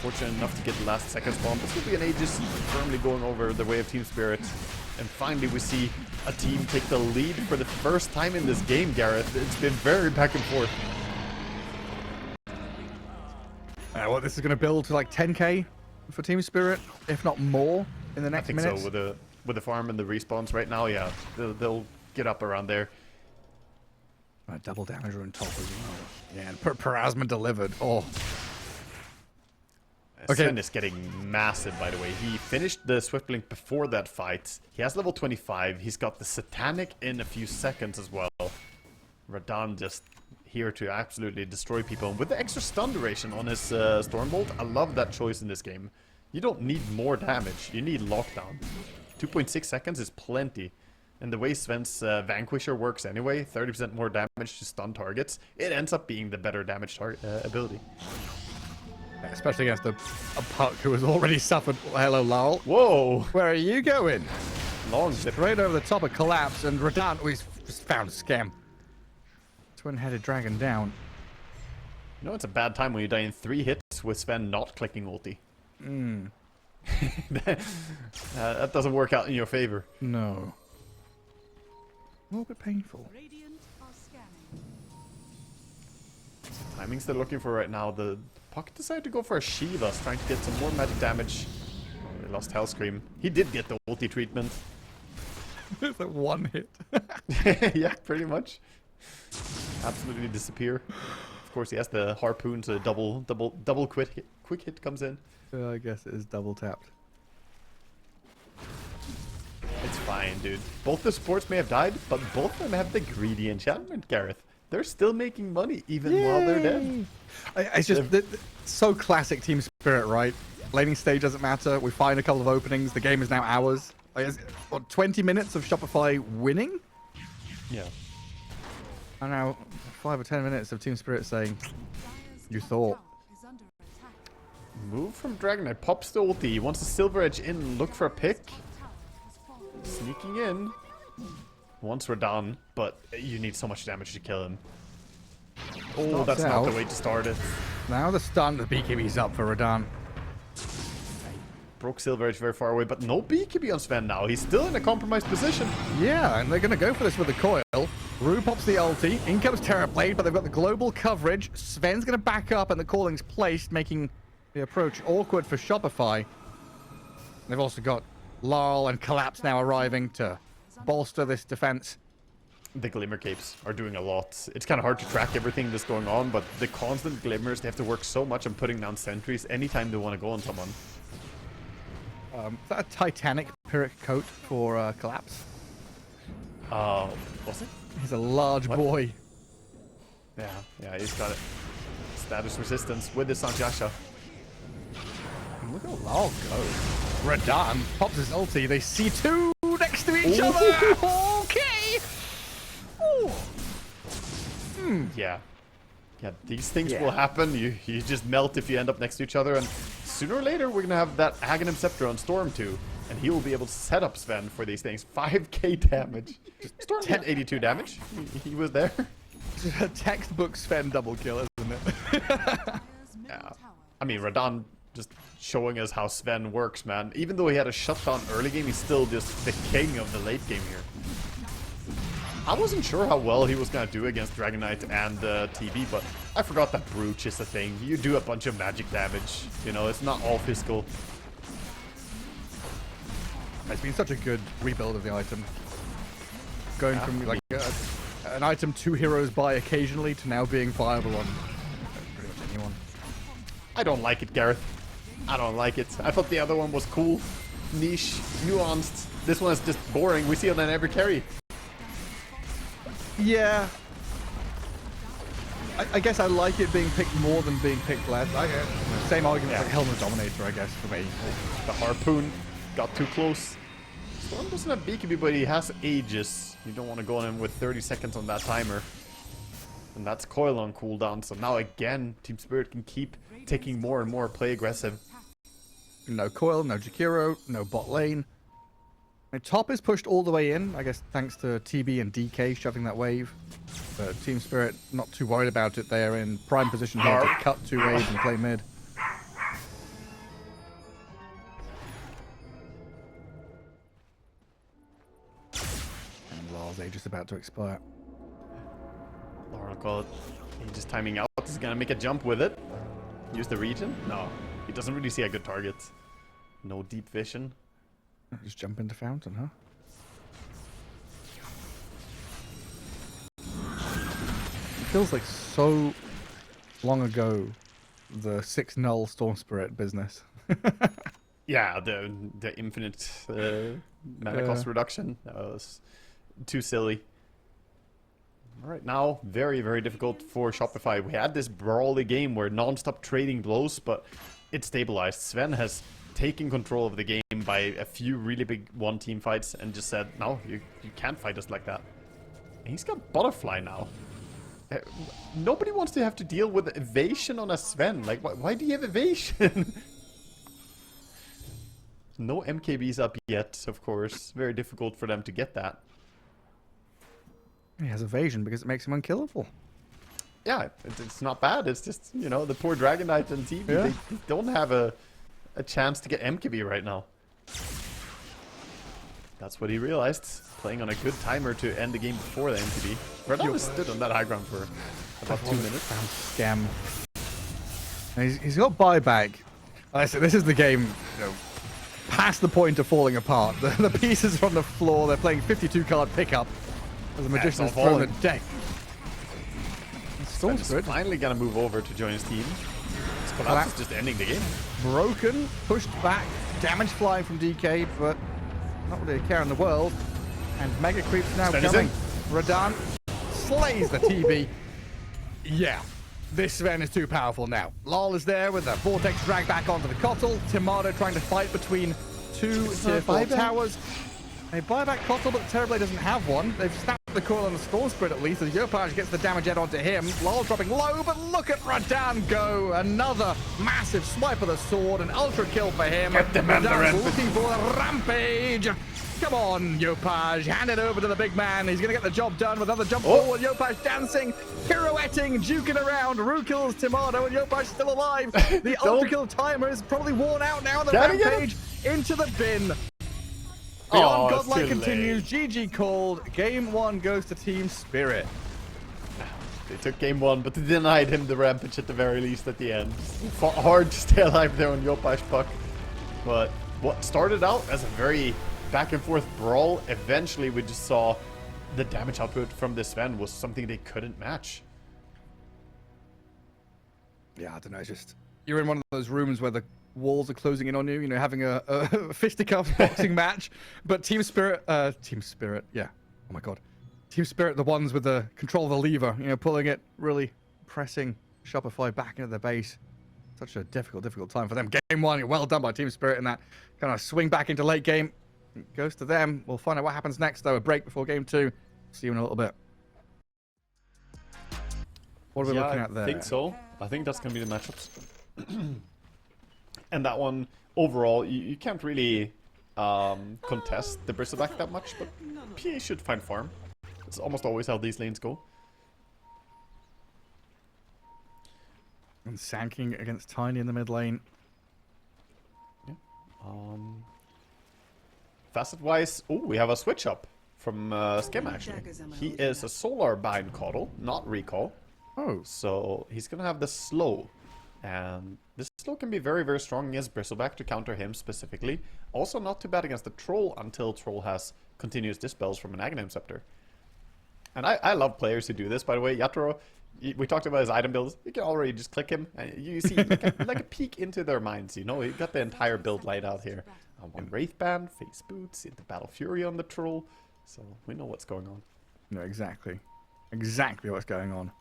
fortunate enough to get the last second spawn. This will be an Aegis firmly going over the way of Team Spirit. And finally we see a team take the lead for the first time in this game, Gareth. It's been very back and forth. Well, this is going to build to like 10k for Team Spirit, if not more, in the next minutes. I think so, with the farm and the respawns right now, yeah. They'll get up around there. Double damage on top as well. Yeah, and Parasma delivered. Oh. Okay. Sven is getting massive, by the way. He finished the Swift Blink before that fight. He has level 25. He's got the Satanic in a few seconds as well. Radan just here to absolutely destroy people. And with the extra stun duration on his Stormbolt, I love that choice in this game. You don't need more damage. You need lockdown. 2.6 seconds is plenty. And the way Sven's Vanquisher works anyway, 30% more damage to stun targets, it ends up being the better damage ability. Especially against a Puck who has already suffered. Hello, Lowell. Whoa! Where are you going? Long zip. Right over the top of Collapse, and Radan, he's just found a scam. Twin-headed dragon down. You know, it's a bad time when you die in 3 hits with Sven not clicking ulti. That doesn't work out in your favor. No. A little bit painful. Timings they're looking for right now. The Puck decided to go for a Shivas, trying to get some more magic damage. Oh, they lost Hellscream. He did get the ulti treatment. It's a one hit. Yeah, pretty much. Absolutely disappear. Of course, he has the harpoon, so double quick hit comes in. I guess it is double tapped. It's fine, dude. Both the supports may have died, but both of them have the greedy enchantment, Gareth. They're still making money even while they're dead. It's just so classic Team Spirit, right? Laning stage doesn't matter. We find a couple of openings. The game is now ours. Like, what, 20 minutes of Shopify winning? Yeah. And now 5 or 10 minutes of Team Spirit saying, you thought. Move from Dragon Knight. Pops the ulti. He wants a Silver Edge in. Look for a pick. Sneaking in. Once we're done, but you need so much damage to kill him. Oh, that's not the way to start it. Now the stun, the BKB's up for Radan. Broke Silver Edge very far away, but no BKB on Sven now. He's still in a compromised position. Yeah, and they're going to go for this with the coil. Rue pops the ulti. In comes Terrorblade, but they've got the global coverage. Sven's going to back up, and the calling's placed, making the approach awkward for Shopify. They've also got Larl and Collapse now arriving to bolster this defense. The Glimmer Capes are doing a lot. It's kind of hard to track everything that's going on, but the constant Glimmers, they have to work so much on putting down sentries anytime they want to go on someone. Is that a Titanic Pyrrhic coat for Collapse? Was it? He's a large boy. Yeah, he's got it. Status resistance with the Sanjasha. Look how Larl goes. Radan pops his ulti. They see two next to each other. Okay. Yeah, these things will happen. You just melt if you end up next to each other, and sooner or later we're gonna have that Aghanim Scepter on Storm too, and he will be able to set up Sven for these things. 5k damage. Storm had 82 damage. He was there. A textbook Sven double kill, isn't it? Yeah. I mean, Radan just showing us how Sven works, man. Even though he had a shutdown early game, he's still just the king of the late game here. I wasn't sure how well he was going to do against Dragon Knight and TB, but I forgot that Brooch is a thing. You do a bunch of magic damage. You know, it's not all physical. It's been such a good rebuild of the item. Going from like an item 2 heroes buy occasionally to now being viable on pretty much anyone. I don't like it, Gareth. I don't like it. I thought the other one was cool, niche, nuanced. This one is just boring. We see it on every carry. Yeah. I guess I like it being picked more than being picked less. Same argument like Helmet Dominator, I guess, for me. The Harpoon got too close. Storm doesn't have BKB, but he has Aegis. You don't want to go on him with 30 seconds on that timer. And that's Coil on cooldown. So now again, Team Spirit can keep taking more and more, play aggressive. No Coil, no Jakiro, no bot lane. And top is pushed all the way in, I guess thanks to TB and DK shoving that wave. But Team Spirit not too worried about it. They are in prime position here to cut 2 waves and play mid. And Lars Aegis about to expire. Oracle, he just timing out. He's gonna make a jump with it. Use the region? No. He doesn't really see a good target. No deep vision. Just jump into Fountain, huh? It feels like so long ago, the 6 null Storm Spirit business. Yeah, the infinite mana cost reduction. That was too silly. Alright, now very, very difficult for Shopify. We had this brawly game where non-stop trading blows, but it stabilized. Sven has taken control of the game by a few really big one-team fights and just said, no, you can't fight us like that. And he's got Butterfly now. Nobody wants to have to deal with evasion on a Sven. Like, why do you have evasion? No MKBs up yet, of course. Very difficult for them to get that. He has evasion because it makes him unkillable. Yeah, it's not bad. It's just, you know, the poor Dragon Knight and TV, they don't have a chance to get MKB right now. That's what he realized. Playing on a good timer to end the game before the MKB. Radon stood on that high ground for about 2 minutes. Scam. He's got buyback. I said, this is the game, you know, past the point of falling apart. The pieces are on the floor. They're playing 52 card pickup. As the Magician is thrown at deck. Storm Spirit finally gonna move over to join his team. This collapse is just ending the game. Broken, pushed back, damage flying from DK, but not really a care in the world. And Mega Creep's now coming. Radahn slays the TB. Yeah, this Sven is too powerful now. Lol is there with a Vortex drag back onto the Kotl. Timado trying to fight between 2 tier 4 towers. They buy back Kotl, but Terrorblade doesn't have one. They've snapped the coil on the Storm Spirit at least, as Yopaj gets the damage add onto him. Lol dropping low, but look at Radahn go. Another massive swipe of the sword, an ultra kill for him. Radahn looking for a rampage. Come on, Yopaj, hand it over to the big man. He's going to get the job done with another jump forward. Yopaj dancing, pirouetting, juking around. Rue kills Timado, and Yopaj still alive. The ultra kill timer is probably worn out now. The rampage into the bin. Beyond Godlike continues. GG called. Game 1 goes to Team Spirit. They took game 1, but they denied him the rampage at the very least at the end. Fought hard to stay alive there on Yopaj puck. But what started out as a very back and forth brawl, eventually we just saw the damage output from this Sven was something they couldn't match. Yeah, I don't know. It's just you're in one of those rooms where the walls are closing in on you, you know, having a fisticuffs boxing match. But Team Spirit, yeah. Oh my God. Team Spirit, the ones with the control of the lever, you know, pulling it, really pressing Shopify back into the base. Such a difficult time for them. Game 1, well done by Team Spirit in that kind of swing back into late game. It goes to them. We'll find out what happens next, though. A break before game 2. See you in a little bit. What are we looking at there? I think so. I think that's going to be the matchups. And that one, overall, you can't really contest the Bristleback that much, but PA should find farm. It's almost always how these lanes go. And Sanking against Tiny in the mid lane. Yeah. Facet-wise, we have a switch up from Skim, actually. He is a Solar Bind Coddle, not Recall. Oh. So he's going to have the slow. And this slow can be very, very strong against Bristleback to counter him specifically. Also not too bad against the Troll until Troll has continuous dispels from an Aghanim Scepter. And I love players who do this, by the way. Yatoro, we talked about his item builds. You can already just click him. And you see like a peek into their minds, you know. You got the entire build laid out here. One Wraith Band, Face Boots, into Battle Fury on the Troll. So we know what's going on. No, exactly. Exactly what's going on.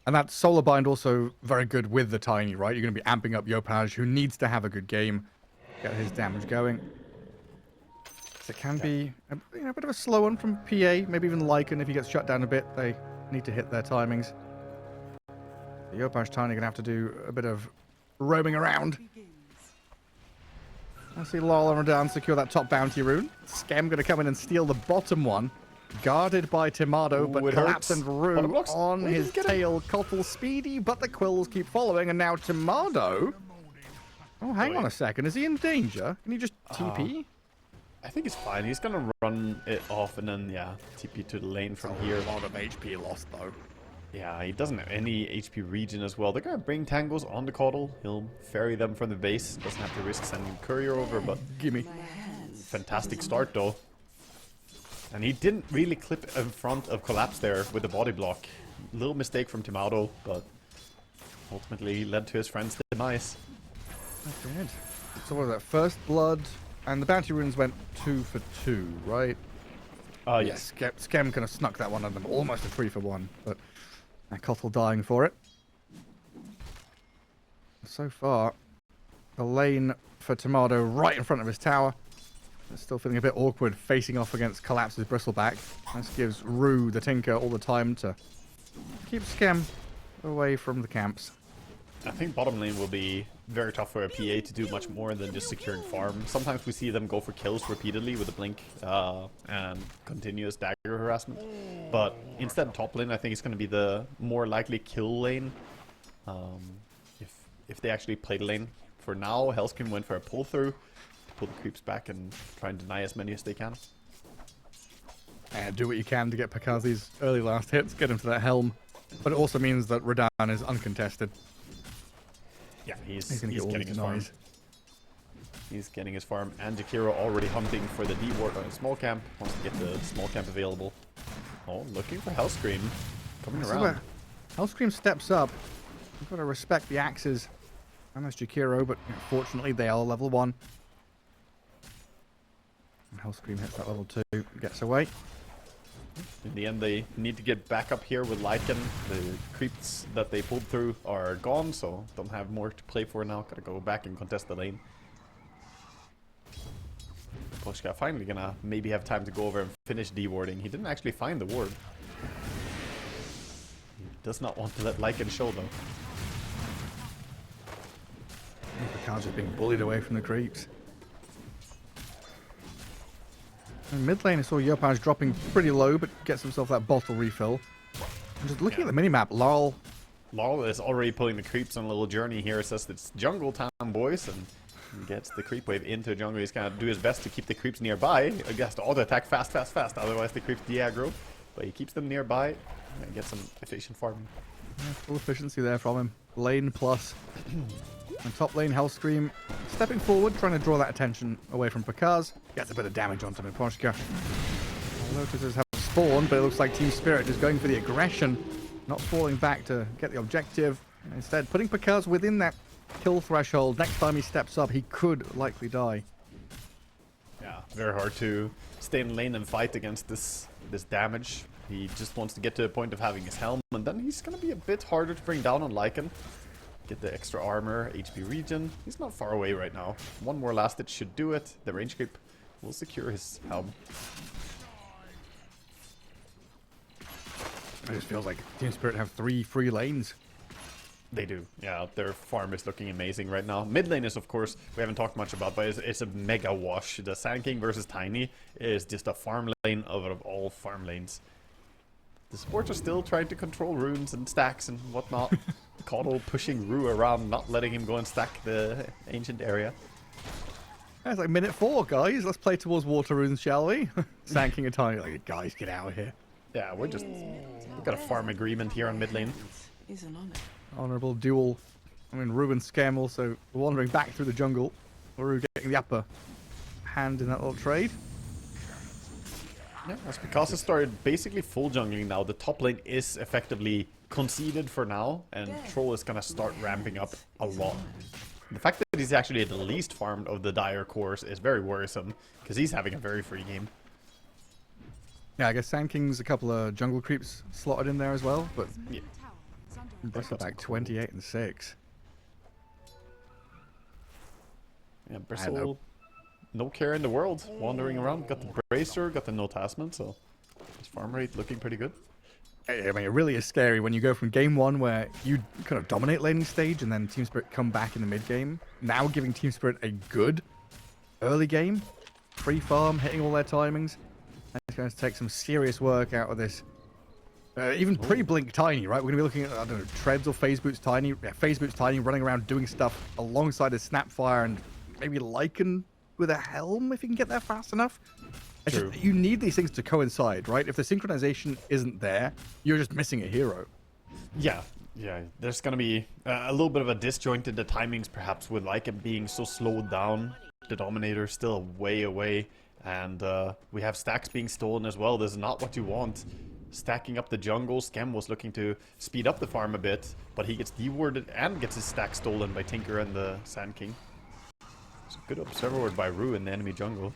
And that Solar Bind also very good with the Tiny, right? You're going to be amping up Yopaj, who needs to have a good game, get his damage going. So it can be a bit of a slow one from PA, maybe even Lycan if he gets shut down a bit. They need to hit their timings. The Yopaj Tiny going to have to do a bit of roaming around. I see Laurel and Radan secure that top bounty rune. Skem going to come in and steal the bottom one. Guarded by Timado, but Collapse and Rue on his tail. Kotl speedy, but the Quills keep following, and now Timado. Oh, hang on a second. Is he in danger? Can he just TP? I think he's fine. He's gonna run it off and then, yeah, TP to the lane from here. A lot of HP lost, though. Yeah, he doesn't have any HP regen as well. They're gonna bring tangos on the Kotl. He'll ferry them from the base. Doesn't have to risk sending courier over, but gimme. Fantastic start though. And he didn't really clip in front of Collapse there with the body block. Little mistake from Timado, but ultimately led to his friend's demise. That's good. So what was that? First blood, and the bounty runes went 2 for 2, right? Yes. Skem kind of snuck that one on them, almost a 3 for 1, but Kotl dying for it. So far, the lane for Timado right in front of his tower. Still feeling a bit awkward facing off against Collapse's Bristleback. This gives Rue the Tinker all the time to keep Skem away from the camps. I think bottom lane will be very tough for a PA to do much more than just securing farm. Sometimes we see them go for kills repeatedly with a blink and continuous dagger harassment. But instead top lane, I think it's going to be the more likely kill lane if they actually play the lane. For now, Hellscream went for a pull through. Pull the creeps back and try and deny as many as they can. And do what you can to get Pakazi's early last hits, get him to that helm. But it also means that Radan is uncontested. Yeah, he's getting his farm. He's getting his farm. And Jakiro already hunting for the D-ward on his small camp. Wants to get the small camp available. Oh, looking for Hellscream. Coming around. Hellscream steps up. You've got to respect the axes. And that's Jakiro, but fortunately they are level 1. Hellscream hits that level 2, gets away. In the end, they need to get back up here with Lycan. The creeps that they pulled through are gone, so don't have more to play for now. Gotta go back and contest the lane. Poshka finally gonna maybe have time to go over and finish D-warding. He didn't actually find the ward. He does not want to let Lycan show, though. Picard's just being bullied away from the creeps. In mid lane, I saw Yopaj dropping pretty low, but gets himself that bottle refill. And just looking at the minimap, Laurel is already pulling the creeps on a little journey here. It says it's jungle time, boys, and gets the creep wave into jungle. He's gonna do his best to keep the creeps nearby. He has to auto attack fast. Otherwise, the creeps de-aggro. But he keeps them nearby and gets some efficient farming. Yeah, full efficiency there from him. Lane plus. And top lane, Hellscream stepping forward, trying to draw that attention away from Pakaz. Gets a bit of damage onto Miposhka. Lotuses have spawned, but it looks like Team Spirit is going for the aggression, not falling back to get the objective. Instead, putting Pakaz within that kill threshold. Next time he steps up, he could likely die. Yeah, very hard to stay in lane and fight against this damage. He just wants to get to a point of having his helm, and then he's going to be a bit harder to bring down on Lycan. Get the extra armor, HP regen. He's not far away right now. One more last hit should do it. The range creep will secure his helm. It just feels like Team Spirit have 3 free lanes. They do. Yeah, their farm is looking amazing right now. Mid lane is, of course, we haven't talked much about, but it's a mega wash. The Sand King versus Tiny is just a farm lane out of all farm lanes. The supports are still trying to control runes and stacks and whatnot. Kotl pushing Rue around, not letting him go and stack the ancient area. It's like minute 4, guys. Let's play towards water runes, shall we? Sand King and Tiny, like, guys, get out of here. Yeah, we've got a farm agreement here on mid lane. Honorable duel. I mean, Rue and Skem also wandering back through the jungle. Rue getting the upper hand in that little trade. Yeah, that's because it started basically full jungling now. The top lane is effectively conceded for now, and Troll is gonna start ramping up a lot. The fact that he's actually the least farmed of the Dire cores is very worrisome, because he's having a very free game. Yeah, I guess Sand King's a couple of jungle creeps slotted in there as well, but yeah. Bristleback 28 and 6. Yeah, Bristle, no care in the world, wandering around. Got the Bracer, got the no Tasman, so his farm rate looking pretty good. I mean, it really is scary when you go from game 1 where you kind of dominate laning stage and then Team Spirit come back in the mid game. Now giving Team Spirit a good early game, free farm, hitting all their timings. And it's going to take some serious work out of this. Even pre-Blink Tiny, right? We're going to be looking at, I don't know, Treads or Phase Boots Tiny. Yeah, Phase Boots Tiny running around doing stuff alongside his Snapfire and maybe Lycan with a Helm if you can get there fast enough. True. You need these things to coincide, right? If the synchronization isn't there, you're just missing a hero. Yeah. There's going to be a little bit of a disjoint in the timings, perhaps, with Lycan being so slowed down. The Dominator's still way away, and we have stacks being stolen as well. This is not what you want. Stacking up the jungle, Scam was looking to speed up the farm a bit, but he gets dewarded and gets his stack stolen by Tinker and the Sand King. It's a good observer ward by Rue in the enemy jungle.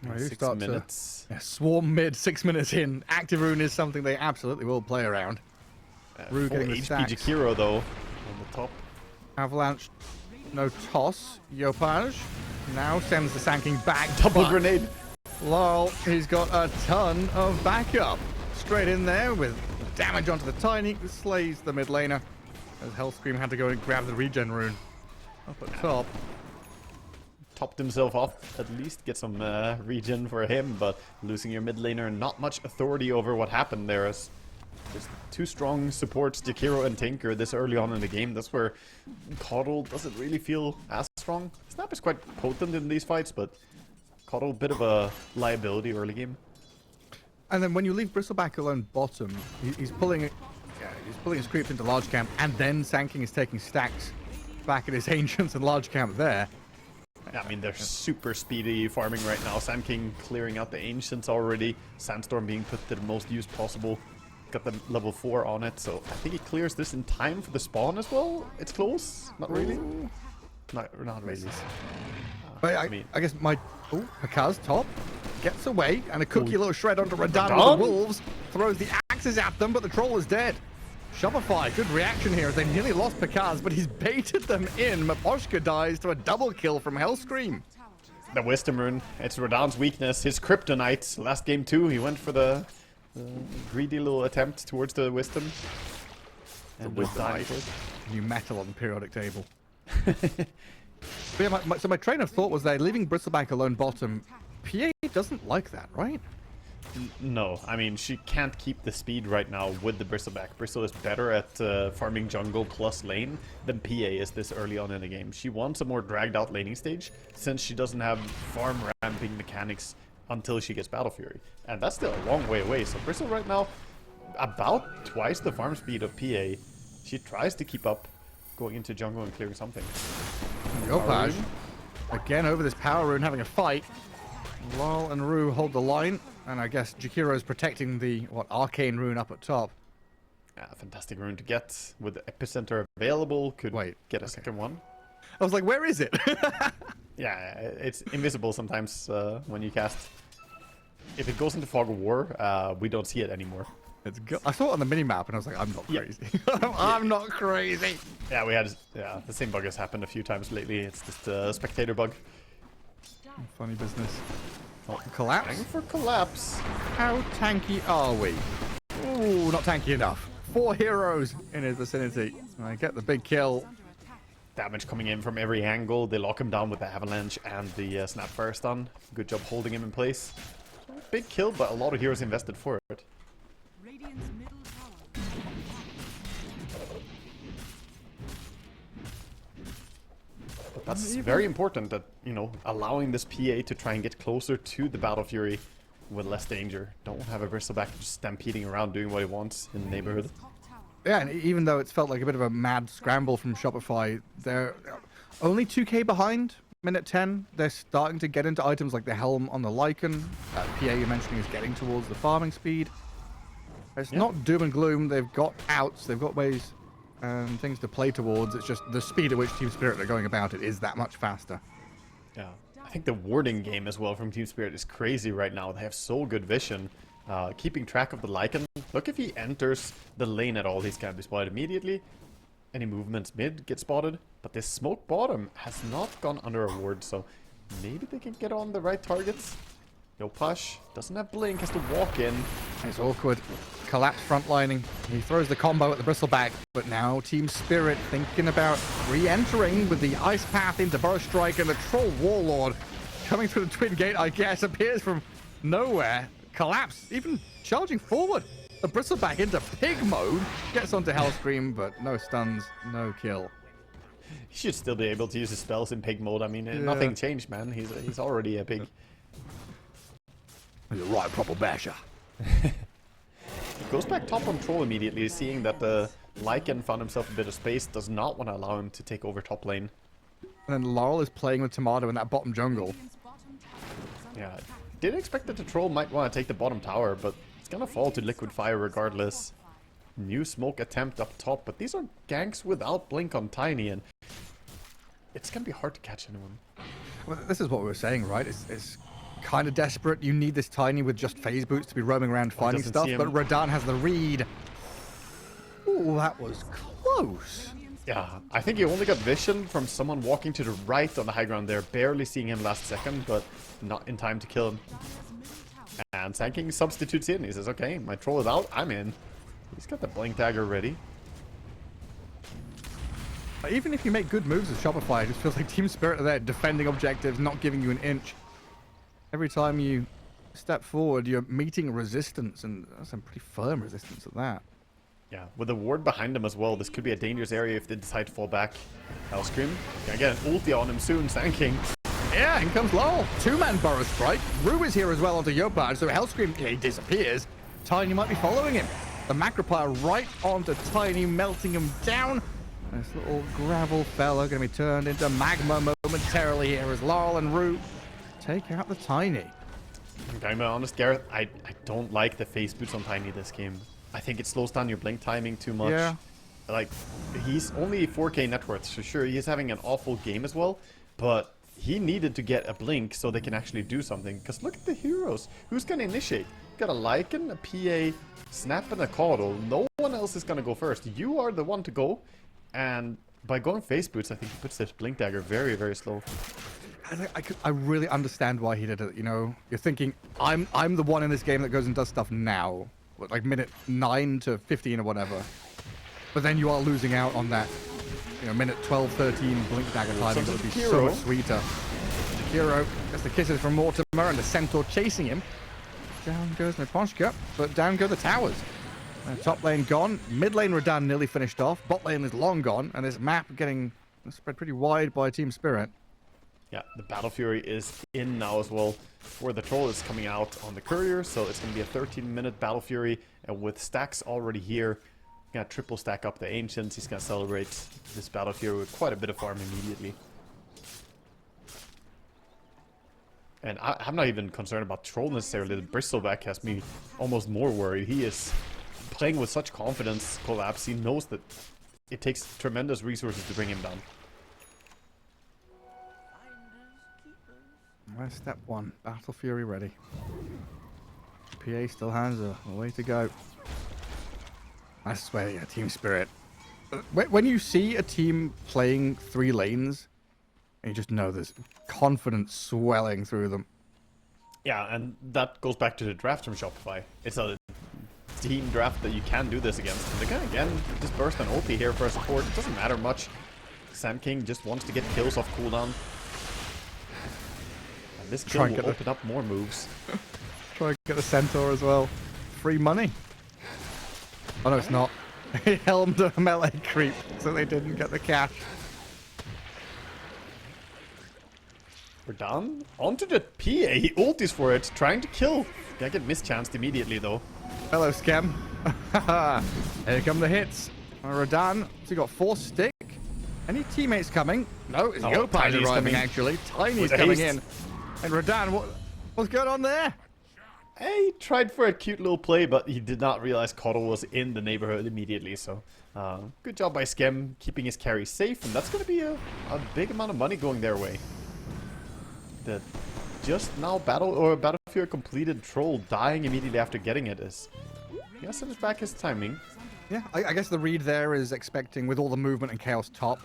Right, 6 minutes. Swarm mid, 6 minutes in. Active Rune is something they absolutely will play around. Rue getting the HP stacks. Jakiro though, on the top. Avalanche, no toss. Yopaj now sends the Sand King back. Double but grenade. Lol, he's got a ton of backup. Straight in there with damage onto the Tiny. Slays the mid laner. As Hellscream had to go and grab the regen rune. Up at top. Topped himself off, at least get some regen for him, but losing your mid laner, not much authority over what happened there, as there's two strong supports, Jakiro and Tinker, this early on in the game. That's where Coddle doesn't really feel as strong. Snap is quite potent in these fights, but Coddle, bit of a liability early game. And then when you leave Bristleback alone bottom, he's pulling his creeps into large camp, and then Sand King is taking stacks back at his ancients and large camp there. Yeah, I mean, they're super speedy farming right now. Sand King clearing out the ancients already. Sandstorm being put to the most use possible. Got the level 4 on it, so I think he clears this in time for the spawn as well. It's close. Not really. Not really. But I guess my... Oh, Hakaz top. Gets away, and a cookie little shred onto Radan with the wolves. Throws the axes at them, but the troll is dead. Shopify, good reaction here as they nearly lost Pakaz, but he's baited them in. Maposhka dies to a double kill from Hellscream. The Wisdom Rune, it's Radan's weakness, his kryptonite. Last game too, he went for the greedy little attempt towards the Wisdom. And New metal on the periodic table. But yeah, so my train of thought was they're leaving Bristleback alone bottom. PA doesn't like that, right? No, I mean, she can't keep the speed right now with the Bristleback. Bristle is better at farming jungle plus lane than PA is this early on in the game. She wants a more dragged out laning stage since she doesn't have farm ramping mechanics until she gets Battle Fury. And that's still a long way away. So Bristle right now, about twice the farm speed of PA. She tries to keep up going into jungle and clearing something. Yopaj, again over this power rune having a fight. Lal and Rue hold the line. And I guess Jakiro's protecting the, arcane rune up at top. Yeah, fantastic rune to get with the epicenter available. Could get a second one. I was like, where is it? Yeah, it's invisible sometimes when you cast. If it goes into Fog of War, we don't see it anymore. I saw it on the minimap and I was like, I'm not crazy. I'm not crazy. Yeah, the same bug has happened a few times lately. It's just a spectator bug. Funny business. Oh, collapse? Going for collapse. How tanky are we? Ooh, not tanky enough. 4 heroes in his vicinity. I get the big kill. Damage coming in from every angle. They lock him down with the avalanche and the Snapfire stun. Good job holding him in place. Big kill, but a lot of heroes invested for it. But that's very important that, allowing this PA to try and get closer to the Battle Fury with less danger. Don't have a Bristleback just stampeding around doing what he wants in the neighborhood. Yeah, and even though it's felt like a bit of a mad scramble from Shopify, they're only 2k behind. Minute 10, they're starting to get into items like the Helm on the Lycan. PA you're mentioning is getting towards the farming speed. It's not doom and gloom. They've got outs, they've got ways and things to play towards. It's just the speed at which Team Spirit are going about it is that much faster. Yeah, I think the warding game as well from Team Spirit is crazy right now. They have so good vision. Keeping track of the Lycan. Look, if he enters the lane at all, he's gonna be spotted immediately. Any movements mid get spotted. But this smoke bottom has not gone under a ward, so maybe they can get on the right targets. Yopash doesn't have blink, has to walk in. It's awkward. Collapse frontlining. He throws the combo at the bristleback, but now Team Spirit thinking about re-entering with the ice path into Burrow Strike, and the Troll Warlord coming through the Twin Gate, I guess, appears from nowhere. Collapse even charging forward. The bristleback into pig mode. Gets onto Hellscream, but no stuns, no kill. He should still be able to use his spells in pig mode. I mean, nothing changed, man. He's already a pig. He's a right proper basher. He goes back top on Troll immediately, seeing that the Lycan found himself a bit of space, does not want to allow him to take over top lane. And then Laurel is playing with Tomato in that bottom jungle. Yeah, didn't expect that the Troll might want to take the bottom tower, but it's gonna fall to Liquid Fire regardless. New smoke attempt up top, but these are ganks without blink on Tiny, and it's gonna be hard to catch anyone. Well, this is what we were saying, right? It's kind of desperate. You need this Tiny with just phase boots to be roaming around finding stuff, but Radahn has the read. Ooh, that was close. Yeah, I think he only got vision from someone walking to the right on the high ground there, barely seeing him last second, but not in time to kill him. And Sand King substitutes in. He says, okay, my Troll is out, I'm in. He's got the blink dagger ready. Even if you make good moves with Shopify, it just feels like Team Spirit are there defending objectives, not giving you an inch. Every time you step forward, you're meeting resistance, and some pretty firm resistance at that. Yeah, with the ward behind him as well, this could be a dangerous area if they decide to fall back. Hellscream, gonna get an ulti on him soon, Sand King. Yeah, in comes Laurel. Two-man Burrow Strike. Rue is here as well onto Yopaj, so Hellscream, yeah, he disappears. Tiny might be following him. The Macropire right onto Tiny, melting him down. This little gravel fella going to be turned into magma momentarily here as Laurel and Rue take out the Tiny. Okay, I'm honest, Gareth, I don't like the face boots on Tiny this game. I think it slows down your blink timing too much. Yeah. Like, he's only 4k net worth, so sure, he's having an awful game as well, but he needed to get a blink so they can actually do something. Because look at the heroes. Who's going to initiate? Got a Lycan, a PA, Snap, and a Caudle. No one else is going to go first. You are the one to go. And by going face boots, I think he puts this blink dagger very, very slow. I really understand why he did it, you know? You're thinking, I'm the one in this game that goes and does stuff now. Like minute 9 to 15 or whatever. But then you are losing out on that, you know, minute 12, 13 blink dagger timing that would be so much sweeter. Hero gets the kisses from Mortimer and the Centaur chasing him. Down goes Neponchka, but down go the towers. Top lane gone. Mid lane Radahn nearly finished off. Bot lane is long gone, and this map getting spread pretty wide by Team Spirit. Yeah, the Battle Fury is in now as well. For the Troll is coming out on the Courier, so it's going to be a 13-minute Battle Fury, and with stacks already here, gonna triple stack up the Ancients. He's gonna celebrate this Battle Fury with quite a bit of farm immediately. And I'm not even concerned about Troll necessarily. The Bristleback has me almost more worried. He is playing with such confidence, Collapse. He knows that it takes tremendous resources to bring him down. Well, step 1, Battle Fury ready. PA still has a way to go. I swear, yeah, Team Spirit. When you see a team playing 3 lanes, you just know there's confidence swelling through them. Yeah, and that goes back to the draft from Shopify. It's a team draft that you can do this against. And they're gonna again just burst an ulti here for a support. It doesn't matter much. Sand King just wants to get kills off cooldown. And this kill will open up more moves. Try and get a Centaur as well. Free money. Oh no, it's not. He helmed a melee creep, so they didn't get the cash. We're done. Onto the PA. He ultis for it, trying to kill. Gonna get mischanced immediately though. Hello, Scam. Here come the hits. Radahn, so you got 4 stick. Any teammates coming? No, it's Yopaj arriving actually. Tiny's coming in. And Radahn, what's going on there? He tried for a cute little play, but he did not realize Caudle was in the neighborhood immediately, so good job by Skem keeping his carry safe, and that's going to be a big amount of money going their way. that just now Battlefield completed Troll dying immediately after getting it is... He has to back his timing. Yeah, I guess the read there is expecting, with all the movement and chaos top,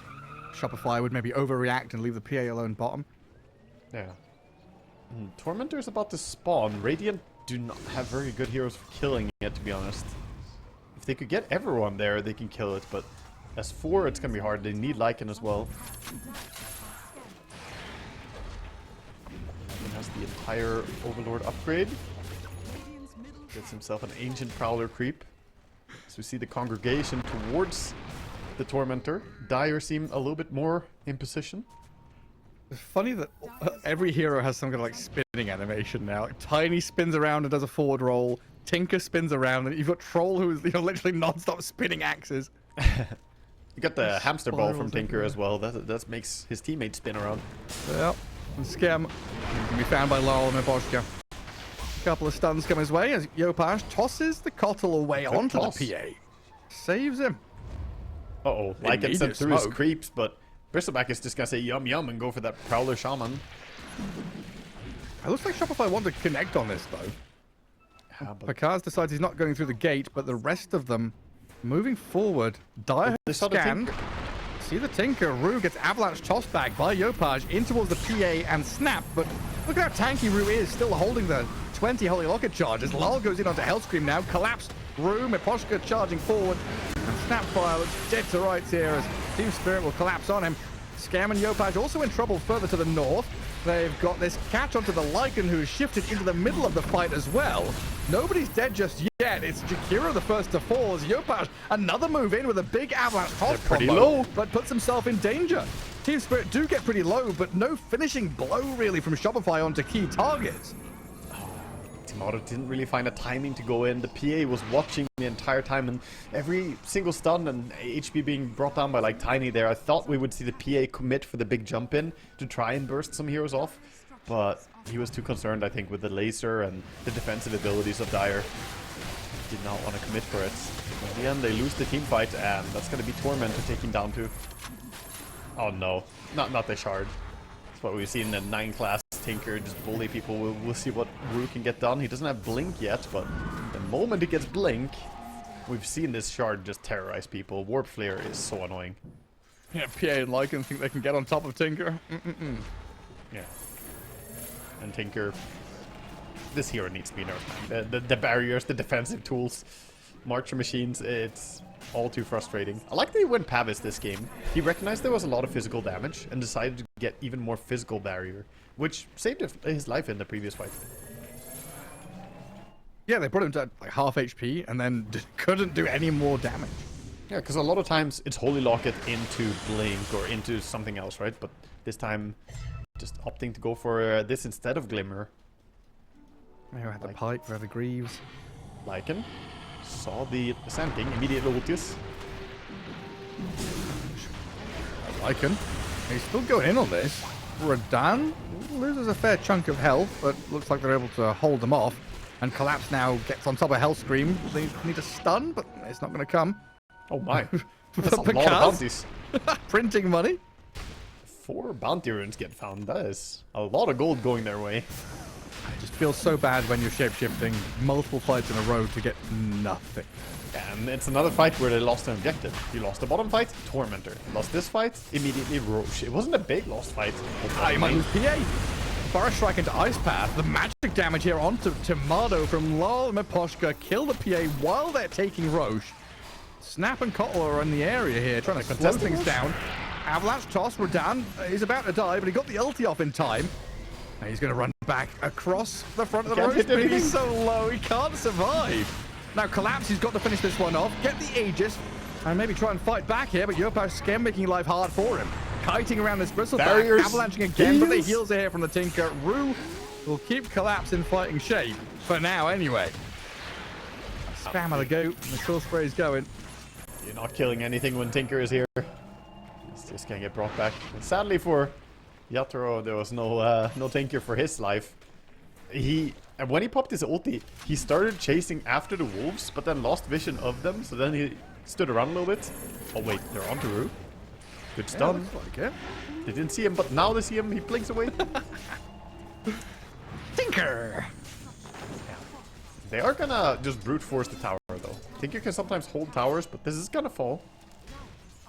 Shopify would maybe overreact and leave the PA alone bottom. Yeah. Tormentor is about to spawn. Radiant do not have very good heroes for killing it, to be honest. If they could get everyone there, they can kill it, but as 4, it's gonna be hard. They need Lycan as well. Lycan has the entire Overlord upgrade. Gets himself an Ancient Prowler creep. So we see the congregation towards the Tormentor. Dire seem a little bit more in position. It's funny that every hero has some kind of like spinning animation now. Like, Tiny spins around and does a forward roll. Tinker spins around, and you've got Troll who's literally non-stop spinning axes. You got the hamster ball from Spirals Tinker everywhere. as well. That makes his teammates spin around. Yep. And Scam can be found by Laurel and Boschka. Couple of stuns come his way as Yopash tosses the Kotl away Good onto toss. the PA. Saves him. Uh-oh. Lycan sent Immediate through his smoke. creeps, but Bristleback is just gonna say yum yum and go for that Prowler Shaman. It looks like Shopify want to connect on this, though. Yeah, but Pakaz decides he's not going through the gate, but the rest of them moving forward. Dire They saw the scanned. Tinker. See the Tinker. Rue gets avalanche tossed back by Yopaj in towards the PA and Snap, but look at how tanky Rue is, still holding the 20 Holy Locket charges. Lal goes in onto Hellscream now. Collapsed. Rue, Miposhka charging forward. And Snapfire looks dead to rights here as Team Spirit will collapse on him. Scam and Yopaj also in trouble further to the north. They've got this catch onto the Lycan who has shifted into the middle of the fight as well. Nobody's dead just yet. It's Jakira the first to fall as Yopaj another move in with a big avalanche toss They're pretty combo, low. but puts himself in danger. Team Spirit do get pretty low, but no finishing blow really from Shopify onto key targets. Timaro didn't really find a timing to go in. The PA was watching the entire time, and every single stun and HP being brought down by like Tiny there, I thought we would see the PA commit for the big jump in to try and burst some heroes off, but he was too concerned, I think, with the laser and the defensive abilities of Dire. Did not want to commit for it. In the end, they lose the team fight, and that's going to be Tormentor taking down too. Oh no, not the shard. That's what we've seen in 9 class. Tinker just bully people. We'll see what Rue can get done. He doesn't have Blink yet, but the moment he gets Blink, we've seen this shard just terrorize people. Warp Flare is so annoying. Yeah, PA and Lycan think they can get on top of Tinker. Yeah. And Tinker, this hero needs to be nerfed, man. The barriers, the defensive tools, Marcher machines, it's all too frustrating. I like that he went Pavis this game. He recognized there was a lot of physical damage and decided to get even more physical barrier, which saved his life in the previous fight. Yeah, they brought him to like half HP and then couldn't do any more damage. Yeah, because a lot of times it's Holy Locket into Blink or into something else, right? But this time, just opting to go for this instead of Glimmer. Maybe I had the Pike, we had the Greaves. Lycan saw the Sand King, immediately ultius. Lycan. He's still going in on this. Radan loses a fair chunk of health, but looks like they're able to hold them off. And Collapse now gets on top of Hellscream. They need a stun, but it's not going to come. Oh my, that's a lot of bounties. Printing money. 4 bounty runes get found. That is a lot of gold going their way. It just feels so bad when you're shapeshifting multiple fights in a row to get nothing. And it's another fight where they lost an objective. You lost the bottom fight, Tormentor. Lost this fight, immediately Roche. It wasn't a big lost fight. You might lose PA. Forest Strike into Ice Path. The magic damage here onto Tomado from Lal Miposhka. Kill the PA while they're taking Roche. Snap and Kotl are in the area here, trying to slow contested things Roche? down. Avalanche toss, Radan is about to die, but he got the ulti off in time. Now he's going to run back across the front of the Can't Roche, hit but anything. he's so low, he can't survive. Now Collapse, he's got to finish this one off, get the Aegis, and maybe try and fight back here, but Yopash Scam making life hard for him. Kiting around this bristleback, Barriers, avalanching again, but the heals. heals are here from the Tinker. Rue will keep Collapse in fighting shape, for now anyway. Spam of the goat, and the kill spray's going. You're not killing anything when Tinker is here. He's just gonna get brought back. And sadly for Yatoro, there was no Tinker for his life. And when he popped his ulti, he started chasing after the wolves, but then lost vision of them, so then he stood around a little bit. Oh wait, they're onto Rue. Good Yeah, stun. looks like it. They didn't see him, but now they see him, he blinks away. Tinker! They are gonna just brute force the tower, though. Tinker can sometimes hold towers, but this is gonna fall.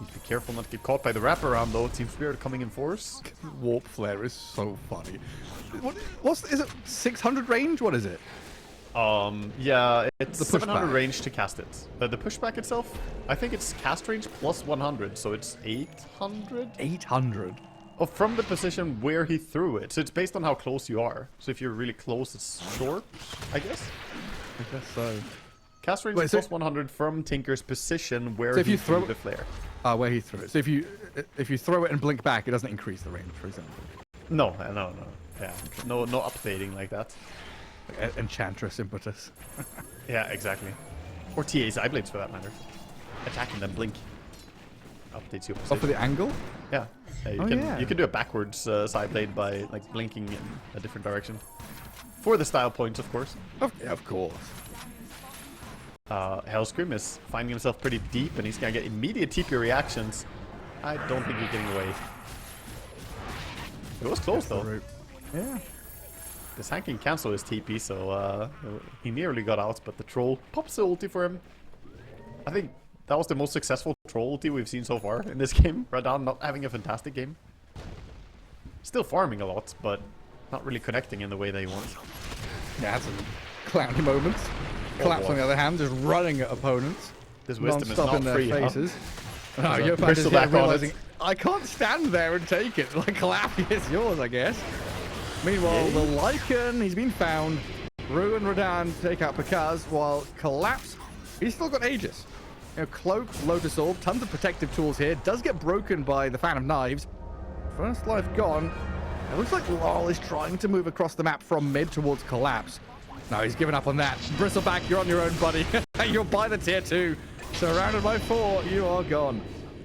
Need to be careful not to get caught by the wraparound, though. Team Spirit coming in force. Warp Flare is so funny. Is it 600 range? What is it? Yeah, it's The 700 pushback. range to cast it. The pushback itself, I think it's cast range plus 100, so it's 800? 800. Oh, from the position where he threw it. So it's based on how close you are. So if you're really close, it's short, I guess. I guess so. Cast range Wait, so- plus 100 from Tinker's position where So if he you threw throw- the flare. Where he threw it. So if you throw it and blink back, it doesn't increase the range, for example. No. Yeah, no updating like that. Like Enchantress impetus. Yeah, exactly. Or TA Blades for that matter. Attack and then blink. Updates your Oh, position. for the angle? Yeah. You Oh, can yeah. you can do a backwards side blade by like blinking in a different direction. For the style points, of course. Of course. Hellscream is finding himself pretty deep, and he's gonna get immediate TP reactions. I don't think he's getting away. It was close though. Yeah. The Sand can cancel his TP, so he nearly got out, but the troll pops the ulti for him. I think that was the most successful troll ulti we've seen so far in this game. Radan not having a fantastic game. Still farming a lot, but not really connecting in the way they want. Yeah, had some clowny moments. Collapse, boy. on the other hand, just running at opponents. This wisdom is Non-stop not in their free, huh? faces. Oh, There's a Yopaj is crystal here back on it. realizing, I can't stand there and take it. Like, Collapse is yours, I guess. Meanwhile, the Lycan, he's been found. Rue and Radan take out Pakaz, while Collapse, he's still got Aegis. You know, Cloak, Lotus Orb, tons of protective tools here. Does get broken by the Fan of Knives. First life gone. It looks like Lol is trying to move across the map from mid towards Collapse. No, he's given up on that. Bristleback, you're on your own, buddy. You're by the tier 2. Surrounded by 4, you are gone.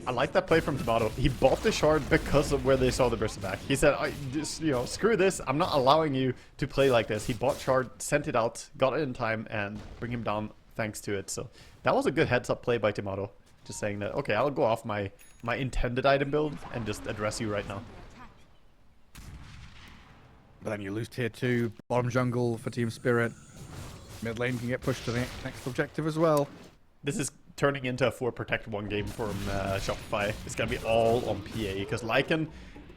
I like that play from Tomato. He bought the shard because of where they saw the Bristleback. He said, just, you know, screw this. I'm not allowing you to play like this. He bought shard, sent it out, got it in time, and bring him down thanks to it. So that was a good heads-up play by Tomato. Just saying that, okay, I'll go off my intended item build and just address you right now. But then you lose tier 2, bottom jungle for Team Spirit. Mid lane can get pushed to the next objective as well. This is turning into a 4 protect 1 game from Shopify. It's gonna be all on PA because Lycan,